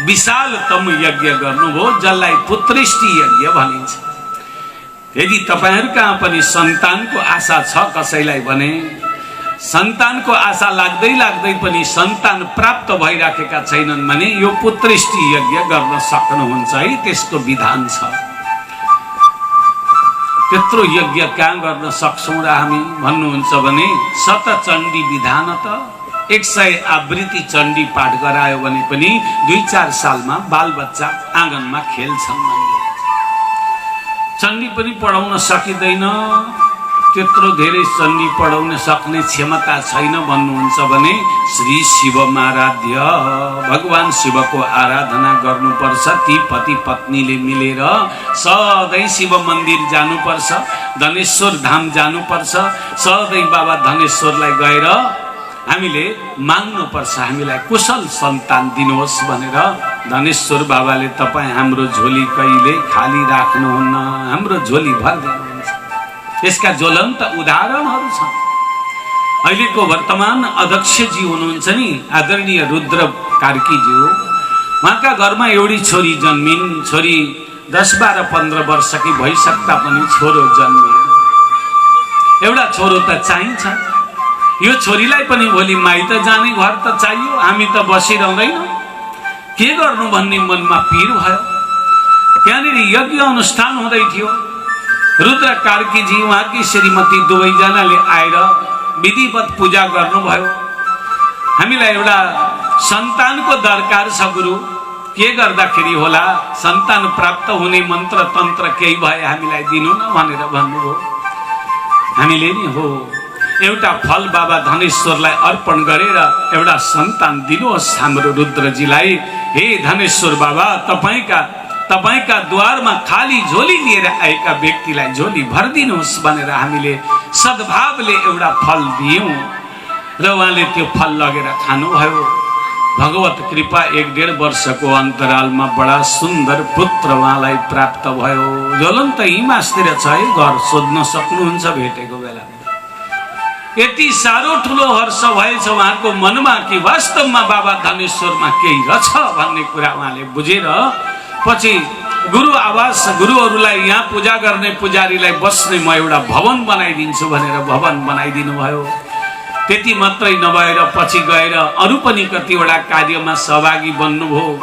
Speaker 1: विशालतम यज्ञ गर्नुभयो जसलाई पुत्रेष्टि यज्ञ भनिन्छ। यदि तपाईहरुका पनि सन्तानको आशा छ कसैलाई भने सन्तानको आशा लाग्दै लाग्दै पनि सन्तान प्राप्त भइराखेका छैनन् भने यो पुत्रेष्टि यज्ञ गर्न सक्नुहुन्छ है, त्यसको विधान छ। त्यत्रो यज्ञ कहाँ गर्न सक्छौं र हामी भन्नुहुन्छ भने शतचण्डी विधान त 100 आवृत्ति चण्डी पाठ गरायो भने पनि 2-4 सालमा बालबच्चा आँगनमा खेल्छन्। चण्डी पनि पढाउन सकिँदैन, त्यत्रो धेरै चण्डी पढाउन सक्ने क्षमता छैन भन्नुहुन्छ भने श्री शिवमाराध्य भगवान शिवको आराधना गर्नुपर्छ। ती पति पत्नीले मिलेर सधैँ शिव मन्दिर जानुपर्छ, धनेश्वर धाम जानुपर्छ। सधैँ बाबा धनेश्वरलाई गएर हामीले माग्नुपर्छ, हामीलाई कुशल सन्तान दिनुहोस् भनेर। धनेश्वर बाबाले तपाईँ हाम्रो झोली कहिले खाली राख्नुहुन्न, हाम्रो झोली भरिदिनुहुन्छ। यसका ज्वलन्त उदाहरणहरू छन्। अहिलेको वर्तमान अध्यक्षजी हुनुहुन्छ नि आदरणीय रुद्र कार्कीज्यू, उहाँका घरमा एउटी छोरी जन्मिन्। छोरी 10, 12, 15 वर्षकी भइसक्दा पनि छोरो जन्मियो। एउटा छोरो त चाहिन्छ। यो छोरीलाई पनि भोलि माइत जाने घर त चाहियो, हामी त बसिरहँदैन। के गर्नु भन्ने मनमा पीर भयो। त्यहाँनिर यज्ञ अनुष्ठान हुँदै थियो। रुद्र कार्कीजी उहाँकी श्रीमती दुवैजनाले आएर विधिवत पूजा गर्नुभयो। हामीलाई एउटा सन्तानको दरकार छ गुरु, के गर्दाखेरि होला, सन्तान प्राप्त हुने मन्त्र तन्त्र केही भए हामीलाई दिनु न भनेर भन्नुभयो। हामीले नि हो एउटा फल बाबा धनेश्वरलाई अर्पण गरेर एउटा सन्तान दिनुहोस् हाम्रो रुद्रजीलाई। हे धनेश्वर बाबा, तपाईका द्वारमा खाली झोली लिएर आएका व्यक्तिलाई झोली भरिदिनुहोस् भनेर हामीले सद्भावले एउटा फल दियौं र उहाँले त्यो फल लगेर खानुभयो। भगवत कृपा 1-1.5 वर्षको अन्तरालमा बडा सुन्दर पुत्र उहाँलाई प्राप्त भयो। ज्वलन्त हिमास्तिर छ है, घर सोध्न सक्नुहुन्छ भेटेको बेला। यति साह्रो ठुलो हर्ष भएछ उहाँको मनमा कि वास्तवमा बाबा धनेश्वरमा केही रहेछ भन्ने कुरा उहाँले बुझेर पछि गुरु आवास गुरुहरूलाई यहाँ पूजा गर्ने पुजारीलाई बस्ने म एउटा भवन बनाइदिन्छु भनेर भवन बनाइदिनु भयो। त्यति मात्रै नभएर पछि गएर अरू पनि कतिवटा कार्यमा सहभागी बन्नुभयो।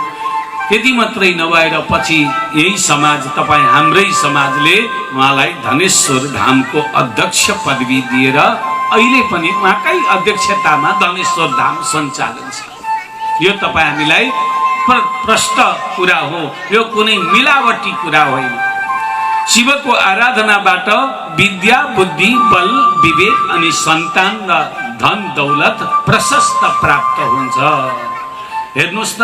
Speaker 1: त्यति मात्रै नभएर पछि यही समाज तपाईँ हाम्रै समाजले उहाँलाई धनेश्वर धामको अध्यक्ष पदवी दिएर अहिले पनि उहाँकै अध्यक्षतामा धनेश्वर धाम सञ्चालन छ। यो तपाईँ हामीलाई प्रष्ट कुरा हो, यो कुनै मिलावटी कुरा होइन। शिवको आराधनाबाट विद्या बुद्धि बल विवेक अनि सन्तान र धन दौलत प्रशस्त प्राप्त हुन्छ। हेर्नुहोस् त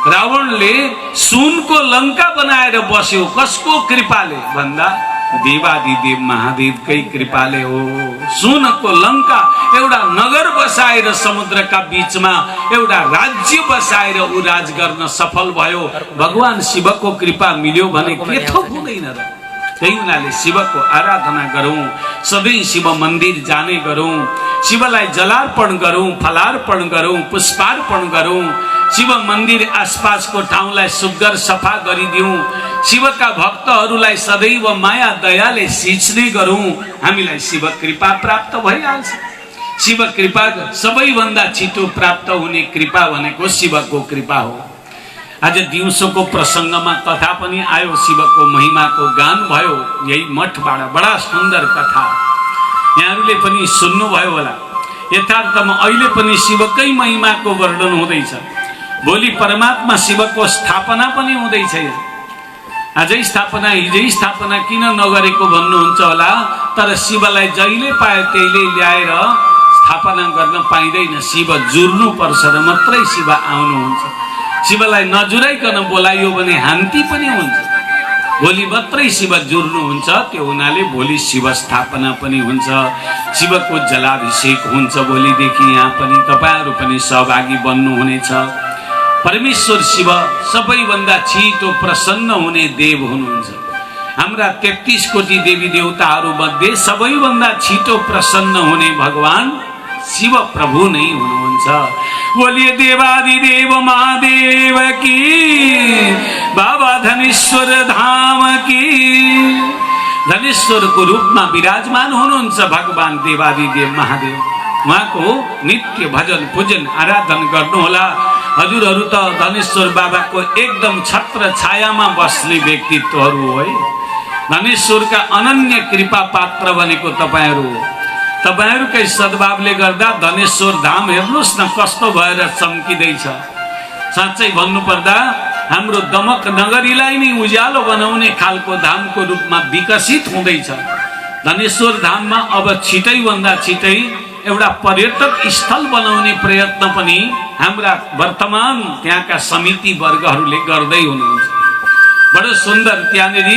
Speaker 1: रावणले सुनको लङ्का बनाएर बस्यो, कसको कृपाले भन्दा देवादिदेव महादेवकै कृपाले हो। सुनको लङ्का एउटा नगर बसाएर समुद्रका बीचमा एउटा राज्य बसाएर ऊ राज गर्न सफल भयो। भगवान शिवको कृपा मिल्यो भने के थोक हुँदैन र। त्यही हुनाले शिवको आराधना गरौँ, सधैँ शिव मन्दिर जाने गरौँ, शिवलाई जलार्पण गरौँ, फलार्पण गरौँ, पुष्पार्पण गरौँ, शिव मन्दिर आसपासको ठाउँलाई सुग्घर सफा गरिदिउँ, शिवका भक्तहरूलाई सदैव माया दयाले सिंच्ने गरौँ, हामीलाई शिव कृपा प्राप्त भइहाल्छ। शिव कृपा सबैभन्दा छिटो प्राप्त हुने कृपा भनेको शिवको कृपा हो। आज दिउँसोको प्रसङ्गमा कथा पनि आयो, शिवको महिमाको गान भयो यही मठबाट। बडा सुन्दर कथा, यहाँहरूले पनि सुन्नुभयो होला। यथार्थमा अहिले पनि शिवकै महिमाको वर्णन हुँदैछ। भोलि परमात्मा शिवको स्थापना पनि हुँदैछ। आजै स्थापना हिजै स्थापना किन नगरेको भन्नुहुन्छ होला, तर शिवलाई जहिले पायो त्यहिले ल्याएर स्थापना गर्न पाइँदैन। शिव जुर्नु पर्छ र मात्रै शिव आउनुहुन्छ। शिवलाई नजुराइकन बोलाइयो भने हान्ती पनि हुन्छ। भोलि मात्रै शिव जुर्नुहुन्छ, त्यो हुनाले भोलि शिव स्थापना पनि हुन्छ, शिवको जलाभिषेक हुन्छ। भोलिदेखि यहाँ पनि तपाईँहरू पनि सहभागी बन्नुहुनेछ। परमेश्वर शिव सबैभन्दा छिटो प्रसन्न हुने देव हुनुहुन्छ। हाम्रा 33 कोटी देवी देवताहरू मध्ये सबैभन्दा छिटो प्रसन्न हुने भगवान शिव प्रभु नै हुनुहुन्छ। बोलिए देवादिदेव महादेव की, बाबा धनेश्वर धाम की। धनेश्वरको रूपमा विराजमान हुनुहुन्छ भगवान देवादिदेव महादेव। उहाँको नित्य भजन पूजन आराधन गर्नुहोला। हजुरहरू त धनेश्वर बाबाको एकदम छत्र छायामा बस्ने व्यक्तित्वहरू हो है। धनेश्वरका अनन्य कृपा पात्र भनेको तपाईँहरू हो। तपाईहरुकै सद्भावले गर्दा धनेश्वर धाम हेर्नुस् न कस्तो भएर चम्किदैछ। साँच्चै भन्नुपर्दा हाम्रो दमक नगरीलाई नै उज्यालो बनाउने खालको धामको रूपमा विकसित हुँदैछ। धनेश्वर धाममा अब छिटै भन्दा छिटै एउटा पर्यटक स्थल बनाउने प्रयत्न पनि हाम्रा वर्तमान त्यहाँका समिति वर्गहरूले गर्दै हुनुहुन्छ। बडो सुन्दर त्यहाँनेर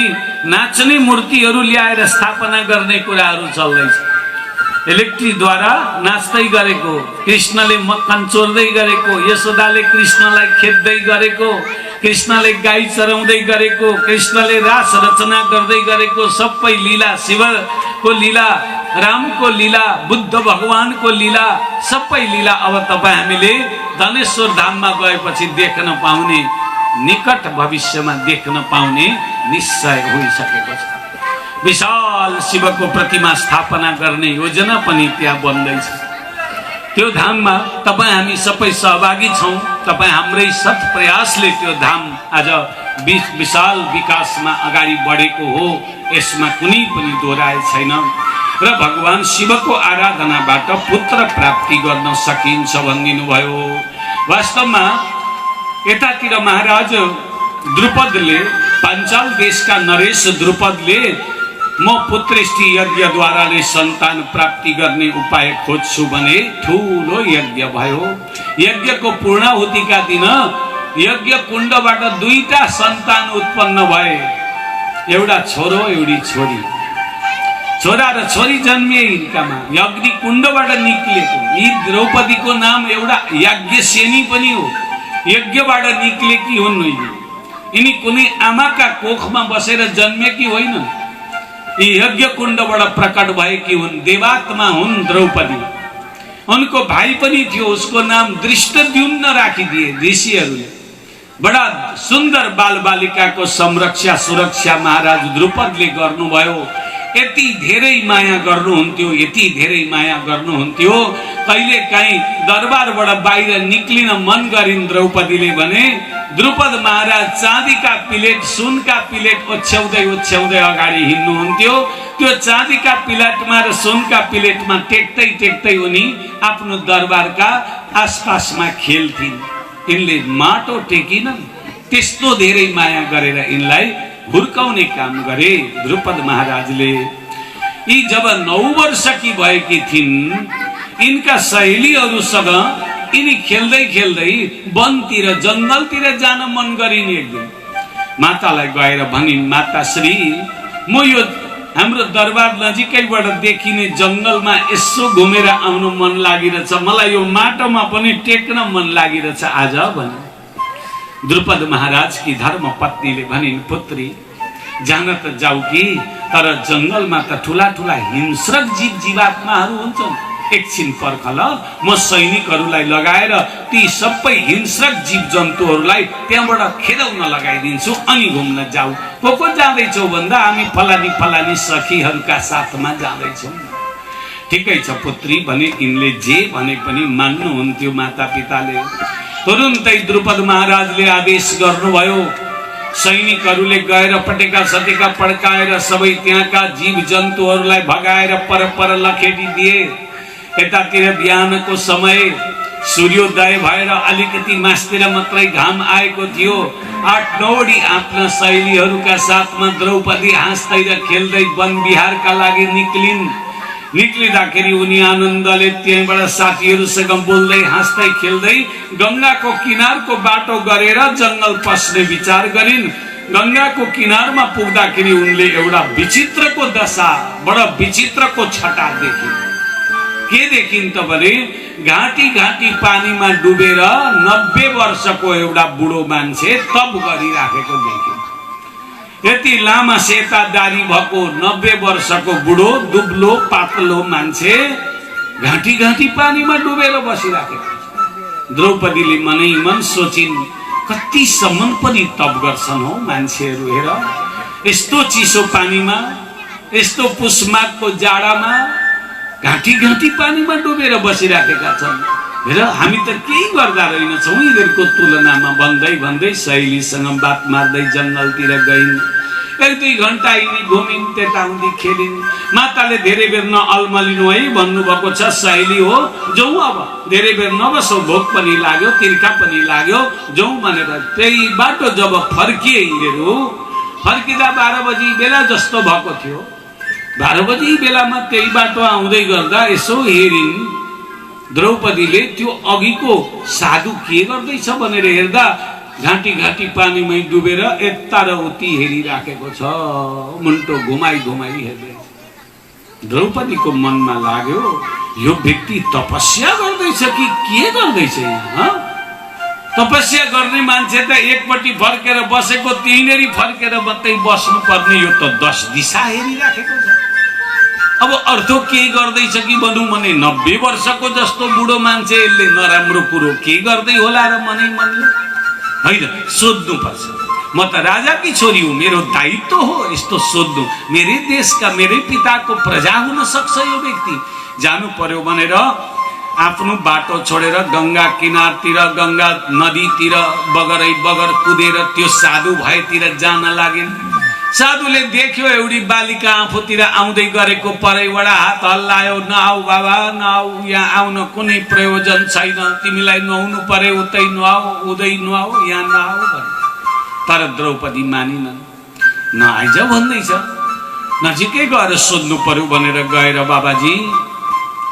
Speaker 1: नाच्ने मूर्तिहरू ल्याएर स्थापना गर्ने कुराहरू चल्दैछ। इलेक्ट्रिकद्वारा नाच्दै गरेको, कृष्णले मक्खन चोर्दै गरेको, यशोदाले कृष्णलाई खेद्दै गरेको, कृष्णले गाई चराउँदै गरेको, कृष्णले रास रचना गर्दै गरेको सबै लीला, शिवको लीला, रामको लीला, बुद्ध भगवानको लीला, सबै लीला अब तपाईँ हामीले धनेश्वर धाममा गएपछि देख्न पाउने, निकट भविष्यमा देख्न पाउने निश्चय भइसकेको छ। विशाल शिवको प्रतिमा स्थापना गर्ने योजना पनि त्यहाँ बन्दैछ। त्यो धाममा तपाईँ हामी सबै सहभागी छौँ। तपाईँ हाम्रै सत प्रयासले त्यो धाम आज विशाल विकासमा अगाडि बढेको हो, यसमा कुनै पनि दोहोऱ्याइ छैन। र भगवान शिवको आराधनाबाट पुत्र प्राप्ति गर्न सकिन्छ भनिदिनु भयो। वास्तवमा यतातिर महाराज द्रुपदले, पाञ्चाल देशका नरेश द्रुपदले म पुत्रेष्टि यज्ञद्वारा नै सन्तान प्राप्ति गर्ने उपाय खोज्छु भने ठुलो यज्ञ भयो। यज्ञको पूर्णाहुतिका दिन यज्ञ कुण्डबाट 2टा सन्तान उत्पन्न भए, एउटा छोरो एउटी छोरी। छोरा र छोरी जन्मिए यिनकामा, यज्ञ कुण्डबाट निक्लेको। यी द्रौपदीको नाम एउटा याज्ञसेनी पनि हो, यज्ञबाट निक्लेकी हुन्। यिनी कुनै आमाका कोखमा बसेर जन्मेकी होइनन्, यी यज्ञ कुण्डबाट प्रकट भएकी हुन्। देवात्मा हुन् द्रौपदी। उनको भाइ पनि थियो, उसको नाम दृष्टद्युम्न राखिदिए ऋषिहरूले। बडा सुन्दर बालबालिकाको संरक्षा सुरक्षा महाराज द्रुपदले गर्नुभयो। यति धेरै माया गर्नुहुन्थ्यो, यति धेरै माया गर्नुहुन्थ्यो। कहिले काहीँ दरबारबाट बाहिर निक्लिन मन गरिन् द्रौपदीले भने द्रुपद महाराज चाँदीका प्लेट, सुनका प्लेट ओछ्याउँदै ओछ्याउँदै अगाडि हिँड्नुहुन्थ्यो। त्यो चाँदीका प्लेटमा र सुनका प्लेटमा टेक्दै टेक्दै उनी आफ्नो दरबारका आसपासमा खेल्थिन्। यिनले माटो टेकिनन्, त्यस्तो धेरै माया गरेर यिनलाई हुर्काउने काम गरे द्रुपद महाराजले। यी जब 9 वर्षकी भएकी थिइन्, यिनका सहेलीहरूसँग यिनी खेल्दै खेल्दै वनतिर जङ्गलतिर जान मन गरिन्। एक दिन मातालाई गएर भनिन्, माताश्री म यो हाम्रो दरबार नजिकैबाट देखिने जङ्गलमा यसो घुमेर आउनु मन लागिरहेछ, मलाई यो माटोमा पनि टेक्न मन लागिरहेछ आज भने। द्रुपद महाराजकी धर्मपत्नीले भनिन्, पुत्री जान त जाऊ कि, तर जङ्गलमा त ठुला ठुला हिंस्रक जीव जीवात्माहरू हुन्छन्, एकछिन पर्ख ल, म सैनिकहरूलाई लगाएर ती सबै हिंस्रक जीव जन्तुहरूलाई त्यहाँबाट खेदाउन लगाइदिन्छु, अनि घुम्न जाऊ। को जाँदैछौ भन्दा हामी फलानी फलानी सखीहरूका साथमा जाँदैछौँ। ठिकै छ पुत्री भने यिनले जे भने पनि मान्नुहुन्थ्यो माता पिताले। तुरुन्तै द्रुपद महाराजले आदेश गर्नुभयो, सैनिकहरूले गएर पटेका सटेका पड्काएर सबै त्यहाँका जीव जन्तुहरूलाई भगाएर पर लखेटिदिए। यतातिर बिहानको समय सूर्योदय भएर अलिकति मास्तिर मात्रै घाम आएको थियो। 8-9 आफ्ना शैलीहरूका साथमा द्रौपदी हाँस्दै र खेल्दै वन विहारका लागि निक्लिँदाखेरि उनी आनन्दले त्यहीँबाट साथीहरूसँग बोल्दै हाँस्दै खेल्दै गङ्गाको किनारको बाटो गरेर जङ्गल पस्ने विचार गरिन्। गङ्गाको किनारमा पुग्दाखेरि उनले एउटा विचित्रको दशा, बडा विचित्रको छटा देखिन्। के देखिन् त भने घाँटी घाँटी पानीमा डुबेर 90 वर्षको एउटा बुढो मान्छे तप गरिराखेको देखिन्। यति लामा सेता दारी भएको 90 वर्षको बुढो दुब्लो पातलो मान्छे घाँटी घाँटी पानीमा डुबेर बसिराखेको। द्रौपदीले मनै मन सोचिन्, कतिसम्म पनि तप गर्छन् हो मान्छेहरू। हेर, यस्तो चिसो पानीमा, यस्तो पुष्माको जाडामा घाँटी घाँटी पानीमा डुबेर बसिराखेका छन्। हेर, हामी त केही गर्दा रहेनछौँ। यिनीहरूको तुलनामा भन्दै शैलीसँग बात मार्दै जङ्गलतिर गइन्। 1-2 घण्टा यिनी घुमिन्, त्यताउति खेलिन्। माताले धेरै बेर नअल्मलिनु है भन्नुभएको छ, शैली हो, जाउँ अब, धेरै बेर नबसौ, भोक पनि लाग्यो, तिर्खा पनि लाग्यो, जाउँ भनेर त्यही बाटो जब फर्किए यिनीहरू, फर्किँदा 12 बजी बेला जस्तो भएको थियो। 12 बजी बेलामा त्यही बाटो आउँदै गर्दा यसो हेरिन् द्रौपदीले, त्यो अघिको साधु के गर्दैछ भनेर हेर्दा घाँटी घाँटी पानीमै डुबेर यता र उति हेरिराखेको छ। मुन्टो घुमाई हेर्दै द्रौपदीको मनमा लाग्यो, यो व्यक्ति तपस्या गर्दैछ कि के गर्दैछ यहाँ? तपस्या गर्ने मान्छे त एकपट्टि फर्केर बसेको, त्यहीँनेरि फर्केर मात्रै बस्नु पर्ने, यो त 10 दिशा हेरिराखेको छ। अब अर्थ के गर्दैछ कि भनौँ भने 90 वर्षको जस्तो बुढो मान्छे, यसले नराम्रो कुरो के गर्दै होला र मनले होइन, सोध्नु पर्छ। म त राजाकी छोरी हुँ, मेरो दायित्व हो यस्तो सोध्नु। मेरै देशका, मेरै पिताको प्रजा हुन सक्छ यो व्यक्ति। जानु पर्यो भनेर आफ्नो बाटो छोडेर गङ्गा किनारतिर, गङ्गा नदीतिर बगर कुदेर त्यो साधु भएतिर जान लागिन्। साधुले देख्यो एउटी बालिका आफूतिर आउँदै गरेको, परैबाट हात हल्लायो, नआऊ बाबा नआऊ, यहाँ आउन कुनै प्रयोजन छैन, तिमीलाई नुहाउनु परे उतै नुहाऊ, उदै नुहाऊ, यहाँ नआऊ भने। तर द्रौपदी मानिनन्, नआइज भन्दैछ। नजिकै गएर सोध्नु पर्यो भनेर गएर, बाबाजी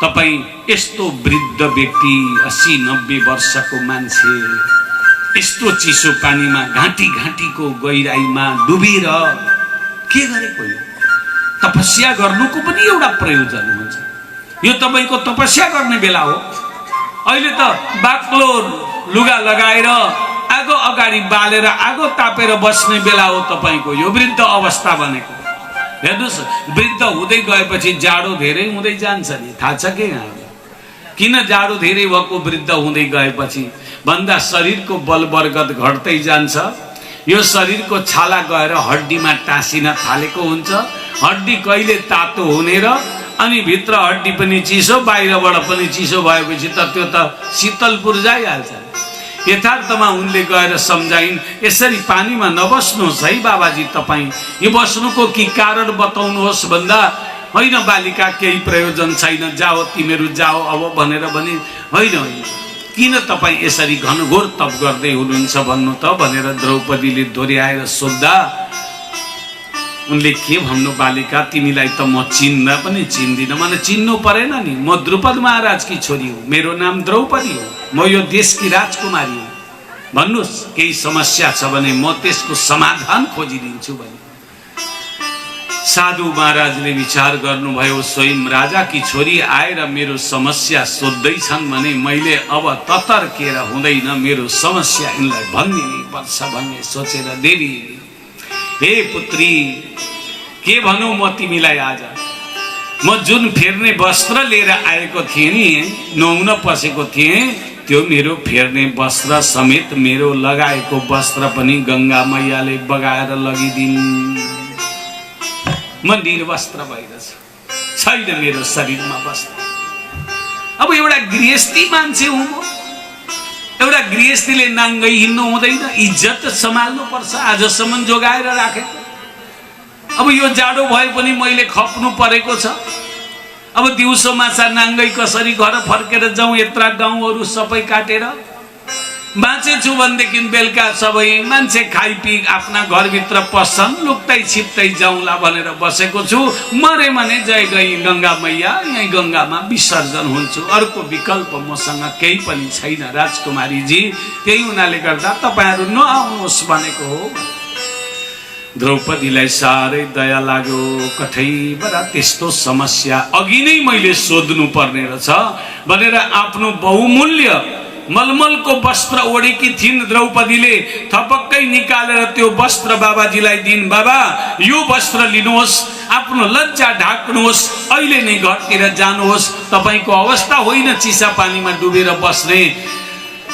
Speaker 1: तपाईँ यस्तो वृद्ध व्यक्ति, 80-90 वर्षको मान्छे, यस्तो चिसो पानीमा घाँटी घाँटीको गहिराईमा डुबेर के गरेको? यो तपस्या गर्नुको पनि एउटा प्रयोजन हुन्छ। यो तपाईँको तपस्या गर्ने बेला हो। अहिले त बाक्लो लुगा लगाएर आगो अगाडि बालेर आगो तापेर बस्ने बेला हो तपाईँको। यो वृद्ध अवस्था भनेको हेर्नुहोस्, वृद्ध हुँदै गएपछि जाडो धेरै हुँदै जान्छ नि, थाहा छ के? किन जाडो धेरै भएको वृद्ध हुँदै गएपछि भन्दा शरीरको बल बरगत घट्दै जान्छ। यो शरीरको छाला गएर हड्डीमा टाँसिन थालेको हुन्छ। हड्डी कहिले तातो हुने र अनि भित्र हड्डी पनि चिसो, बाहिरबाट पनि चिसो भएपछि त त्यो त शीतलपुर जाइहाल्छ। यथार्थमा उनले गएर सम्झाइन्, यसरी पानीमा नबस्नुहोस् है बाबाजी, तपाईँ यो बस्नुको के कारण बताउनुहोस् भन्दा, होइन बालिका केही प्रयोजन छैन, जाओ तिमीहरू जाओ अब भनेर भने। होइन किन तपाईँ यसरी घनघोर तप गर्दै हुनुहुन्छ भन्नु त भनेर द्रौपदीले दोहोऱ्याएर सोद्धा उनले के भन्नु, बालिका तिमीलाई त म चिन्न पनि चिन्दिनँ, मलाई चिन्नु परेन नि। म द्रुपद महाराजकी छोरी हो, मेरो नाम द्रौपदी हो, म यो देशकी राजकुमारी हो। भन्नुहोस् केही समस्या छ भने म त्यसको समाधान खोजिदिन्छु भने। साधु महाराजले विचार गर्नुभयो, स्वयं राजाकी छोरी आएर मेरो समस्या सोध्दैछन् भने मैले अब ततर्केर हुँदैन, मेरो समस्या यिनलाई भनिदिनै पर्छ भन्ने सोचेर, देवी हे पुत्री के भनौँ म तिमीलाई आज, म जुन फेर्ने वस्त्र लिएर आएको थिएँ नि, नुहाउन पसेको थिएँ, त्यो मेरो फेर्ने वस्त्र समेत मेरो लगाएको वस्त्र पनि गङ्गा मैयाले बगाएर लगिदिन्। म निर्वस्त्र भइरहेछु, छैन मेरो शरीरमा वस्त्र। अब एउटा गृहस्थी मान्छे हुँ म, एउटा गृहस्थीले नाङ्गै हिँड्नु हुँदैन, इज्जत सम्हाल्नु पर्छ, आजसम्म जोगाएर राखेको। अब यो जाडो भए पनि मैले खप्नु परेको छ। अब दिउँसो माछा नाङ्गै कसरी घर फर्केर जाउँ, यत्रा गाउँहरू सबै काटेर। बाँचेछु भनेदेखि बेलुका सबै मान्छे खाइपी आफ्ना घरभित्र पस्छन्, लुक्दै छिप्दै जाउँला भनेर बसेको छु। मरे भने जय गई गङ्गा मैया, यहीँ गङ्गामा विसर्जन हुन्छु। अर्को विकल्प मसँग केही पनि छैन राजकुमारीजी। त्यही हुनाले गर्दा तपाईँहरू नआउनुहोस् भनेको हो। द्रौपदीलाई साह्रै दया लाग्यो, कठैबाट त्यस्तो समस्या अघि नै मैले सोध्नु पर्ने रहेछ भनेर आफ्नो बहुमूल्य मलमलको वस्त्र ओढेकी थिइन् द्रौपदीले। थपक्कै निकालेर त्यो वस्त्र बाबाजीलाई दिन्। बाबा, यो वस्त्र लिनुहोस्, आफ्नो लज्जा ढाक्नुहोस्, अहिले नै घरतिर जानुहोस्। तपाईँको अवस्था होइन चिसा पानीमा डुबेर बस्ने।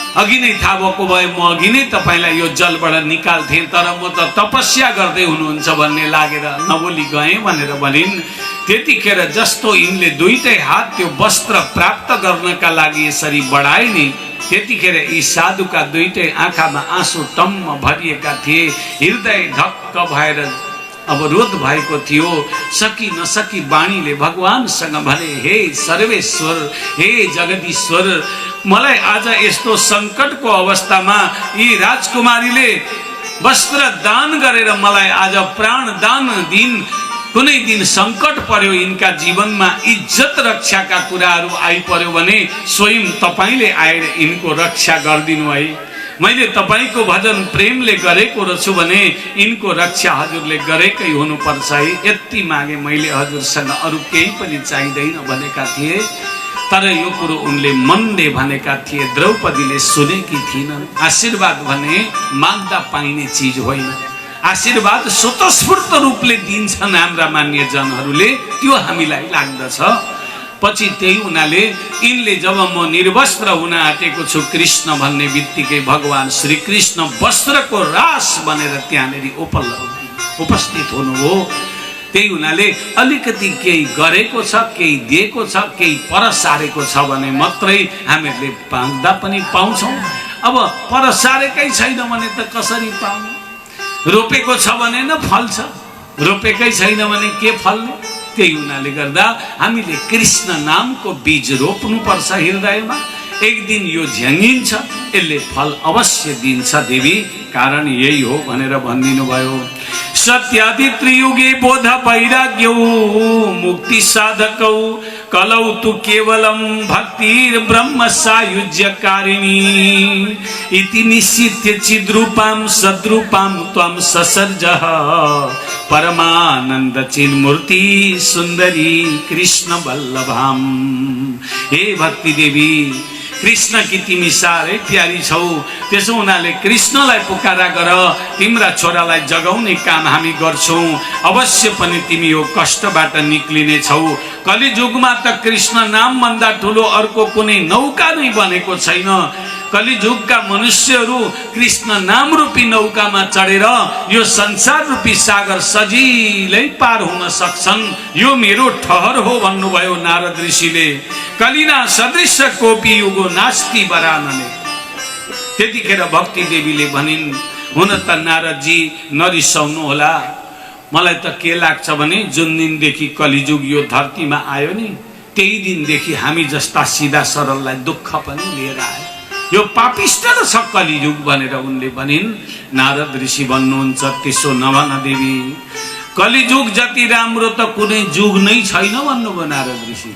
Speaker 1: अघि नै थाहा भएको भए म अघि नै तपाईँलाई यो जलबाट निकाल्थेँ, तर म त तपस्या गर्दै हुनुहुन्छ भन्ने लागेर नबोली गएँ भनेर भनिन्। त्यतिखेर जस्तो यिनले दुईटै हात त्यो वस्त्र प्राप्त गर्नका लागि यसरी बढाए नि, त्यतिखेर यी साधुका दुईटै आँखामा आँसु टम्म भरिएका थिए। हृदय ढक्क भएर अवरोध भएको थियो। सकी नसकी वाणीले भगवानसँग भने, हे सर्वेश्वर, हे जगदीश्वर, मलाई आज यस्तो सङ्कटको अवस्थामा यी राजकुमारीले वस्त्र दान गरेर मलाई आज प्राण दान दिन्। कुनै दिन सङ्कट पर्यो, यिनका जीवनमा इज्जत रक्षाका कुराहरू आइपर्यो भने स्वयं तपाईँले आएर यिनको रक्षा गरिदिनु है। मैले तपाईँको भजन प्रेमले गरेको रहेछु भने यिनको रक्षा हजुरले गरेकै हुनुपर्छ है। यति मागे मैले हजुरसँग अरू केही पनि चाहिँदैन भनेका थिए। तर यो कुरो उनले मनले भनेका थिए, द्रौपदीले सुनेकी थिइनन्। आशीर्वाद भने माग्दा पाइने चिज होइन, आशीर्वाद स्वतस्फूर्त रूपले दिन्छन् हाम्रा मान्यजनहरूले, त्यो हामीलाई लाग्दछ। पछि त्यही हुनाले यिनले जब म निर्वस्त्र हुन आँटेको छु कृष्ण भन्ने बित्तिकै भगवान् श्रीकृष्ण वस्त्रको रास बनेर त्यहाँनिर उपस्थित हुनुभयो। त्यही हुनाले अलिकति केही गरेको छ, केही दिएको छ, केही पर सारेको छ भने मात्रै हामीहरूले पाउँदा पनि पाउँछौँ। अब पर सारेकै छैन भने त कसरी पाउनु? रोपेको छ भने न फल्छ, रोपेकै छैन भने के फल्ने? त्यही हुनाले गर्दा हामीले कृष्ण नामको बीज रोप्नुपर्छ हृदयमा। एक दिन यो झ्याङ्गिन्छ, यसले फल अवश्य दिन्छ देवी, कारण यही हो भनेर भनिदिनु भयो। सत्यादि त्रियुगे बोध वैराग्यौ मुक्ति साधकौ कलौ तु केवलम भक्तिर ब्रह्म सायुज्यकारिणी इति निश्चित्य चिद्रूपां सद्रूपां त्वं ससर्जः परमानंद चिन्मूर्ति सुंदरी कृष्ण वल्लभाम। हे भक्ति देवी, कृष्ण की तिमी साह्रै प्यारी छौ। त्यसो हुनाले कृष्णलाई पुकारा गर, तिम्रा छोरालाई जगाउने काम हामी गर्छौं। अवश्य पनि तिमी यो कष्टबाट निक्लिने छौ। कलिजुगमा त कृष्ण नाम भन्दा ठुलो अर्को कुनै नौका नै बनेको छैन। कलिजुगका मनुष्यहरू कृष्ण नाम रूपी नौकामा चढेर यो संसार रूपी सागर सजिलै पार हुन सक्छन्। यो मेरो ठहर हो भन्नुभयो नारद ऋषिले। कलिना सदृश कोपी युगो नास्ति वरानने। त्यतिखेर भक्ति देवीले भनिन्, हुन त नारदजी नरिसाउनु होला, मलाई त के लाग्छ भने जुन दिनदेखि कलिजुग यो धरतीमा आयो नि, त्यही दिनदेखि हामी जस्ता सिधा सरललाई दुःख पनि लिएर आयो। यो पापिष्ट छ कलिजुग भनेर उनले भनिन्। नारद ऋषि भन्नुहुन्छ, त्यसो नभन देवी, कलिजुग जति राम्रो त कुनै जुग नै छैन भन्नुभयो नारद ऋषि।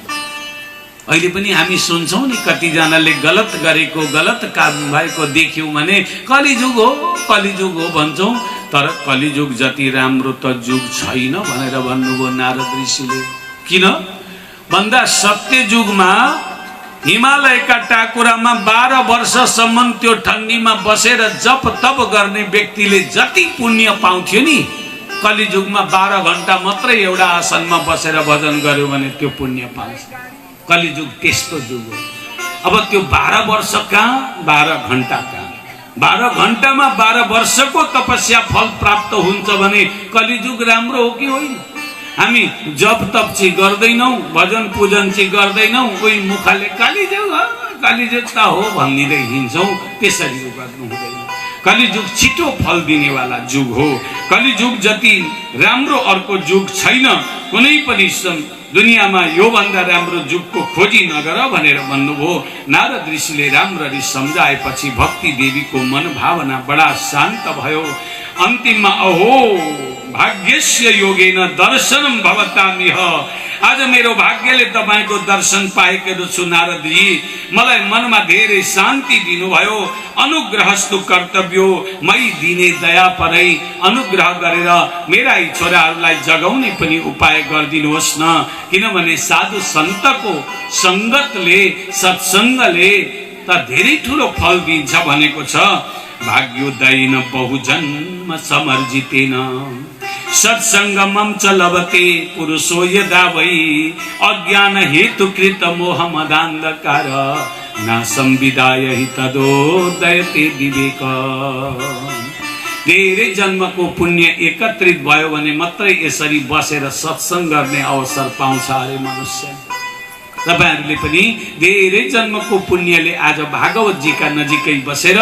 Speaker 1: अहिले पनि हामी सुन्छौं नि, कतिजनाले गलत गरेको, गलत काम भएको देख्यौं भने कलिजुग हो भन्छौं, तर कलिजुग जति राम्रो त जुग छैन भनेर भन्नुभयो नारद ऋषिले। किन भन्दा सत्य जुगमा हिमालयका टाकुरामा 12 वर्षसम्म त्यो ठण्डीमा बसेर जप तप गर्ने व्यक्तिले जति पुण्य पाउँथ्यो नि, कलिजुगमा 12 घण्टा मात्रै एउटा आसनमा बसेर भजन गर्यो भने त्यो पुण्य पाउँछ। कलिजुग त्यस्तो जुग हो। अब त्यो 12 वर्ष कहाँ, 12 घण्टा कहाँ। 12 घण्टामा 12 वर्षको तपस्या फल प्राप्त हुन्छ भने कलिजुग राम्रो हो कि होइन? हामी जप तप चाहिँ गर्दैनौँ, भजन पूजन चाहिँ गर्दैनौँ, कोही मुखले कलिजुग त हो भनिदिँदै हिँड्छौँ। त्यसरी गर्नु हुँदैन। कलिजुग छिटो फल दिनेवाला जुग हो। कलिजुग जति राम्रो अर्को जुग छैन। कुनै पनि दुनियाँमा यो भन्दा राम्रो जुगको खोजी नगर भनेर भन्नुभयो। नारद ऋषिले राम्ररी सम्झाएपछि भक्ति देवीको मन भावना बडा शान्त भयो। अन्तिममा अहो भाग्यस्य योगेन दर्शनम भवतामिह। आज मेरो भाग्यले तपाईको दर्शन पाएको छु नारदजी। मलाई मनमा धेरै शान्ति दिनुभयो। अनुग्रहस्तु कर्तव्यो मै दिने दया परै। अनुग्रह गरेर मेरा यी छोराहरूलाई जगाउने पनि उपाय गरिदिनुहोस् न। किनभने साधु सन्तको सङ्गतले, सत्सङ्गले त धेरै ठुलो फल दिन्छ भनेको छ। भाग्योदयेन बहुजन्म समर्जितेन सत्संगमं च लभते पुरुषो यदा वै अज्ञान हेतु कृत मोह मदान्धकार न संविदाय हि तदोदयते विवेक। धेरै जन्मको पुण्य एकत्रित भयो भने मात्रै यसरी बसेर सत्संग गर्ने अवसर पाउँछ अरे मनुष्य। तपाईहरुले पनि धेरै जन्मको पुण्यले आज भागवतजीका नजिकै बसेर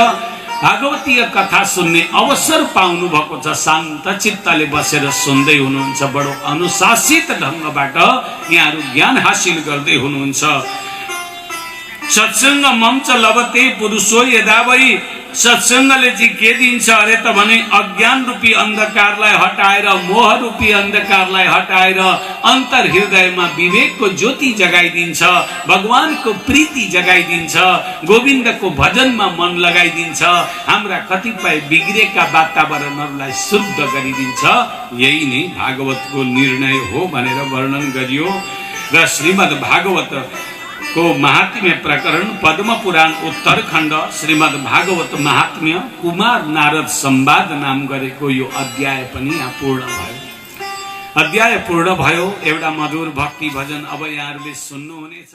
Speaker 1: भागवतीय कथा सुन्ने अवसर पाउनु भएको छ। शान्त चित्तले बसेर सुन्दै हुनुहुन्छ। बडो अनुशासित ढंगबाट यहाँहरु ज्ञान हासिल गर्दै हुनुहुन्छ। सत्संग मञ्च लभते पुरुषो यदा वै। सत्संगले चाहिँ के दिन्छ अरे त भने अज्ञान रूपी अन्धकारलाई हटाएर, मोह रूपी अन्धकारलाई हटाएर अन्तर हृदयमा विवेकको ज्योति जगाइदिन्छ। भगवानको प्रीति जगाइदिन्छ। गोविन्दको भजनमा मन लगाइदिन्छ। हाम्रा कतिपय बिग्रेका वातावरणहरूलाई शुद्ध गरिदिन्छ। यही नै भागवतको निर्णय हो भनेर वर्णन गरियो। र श्रीमद् भागवत को महात्म्य प्रकरण पद्म पुराण उत्तरखण्ड श्रीमद् भागवत महात्म्य कुमार नारद संवाद नाम गरेको यो अध्याय पनि यहाँ पूर्ण भयो। अध्याय पूर्ण भयो। एउटा मधुर भक्ति भजन अब यहाँहरूले सुन्नुहुनेछ।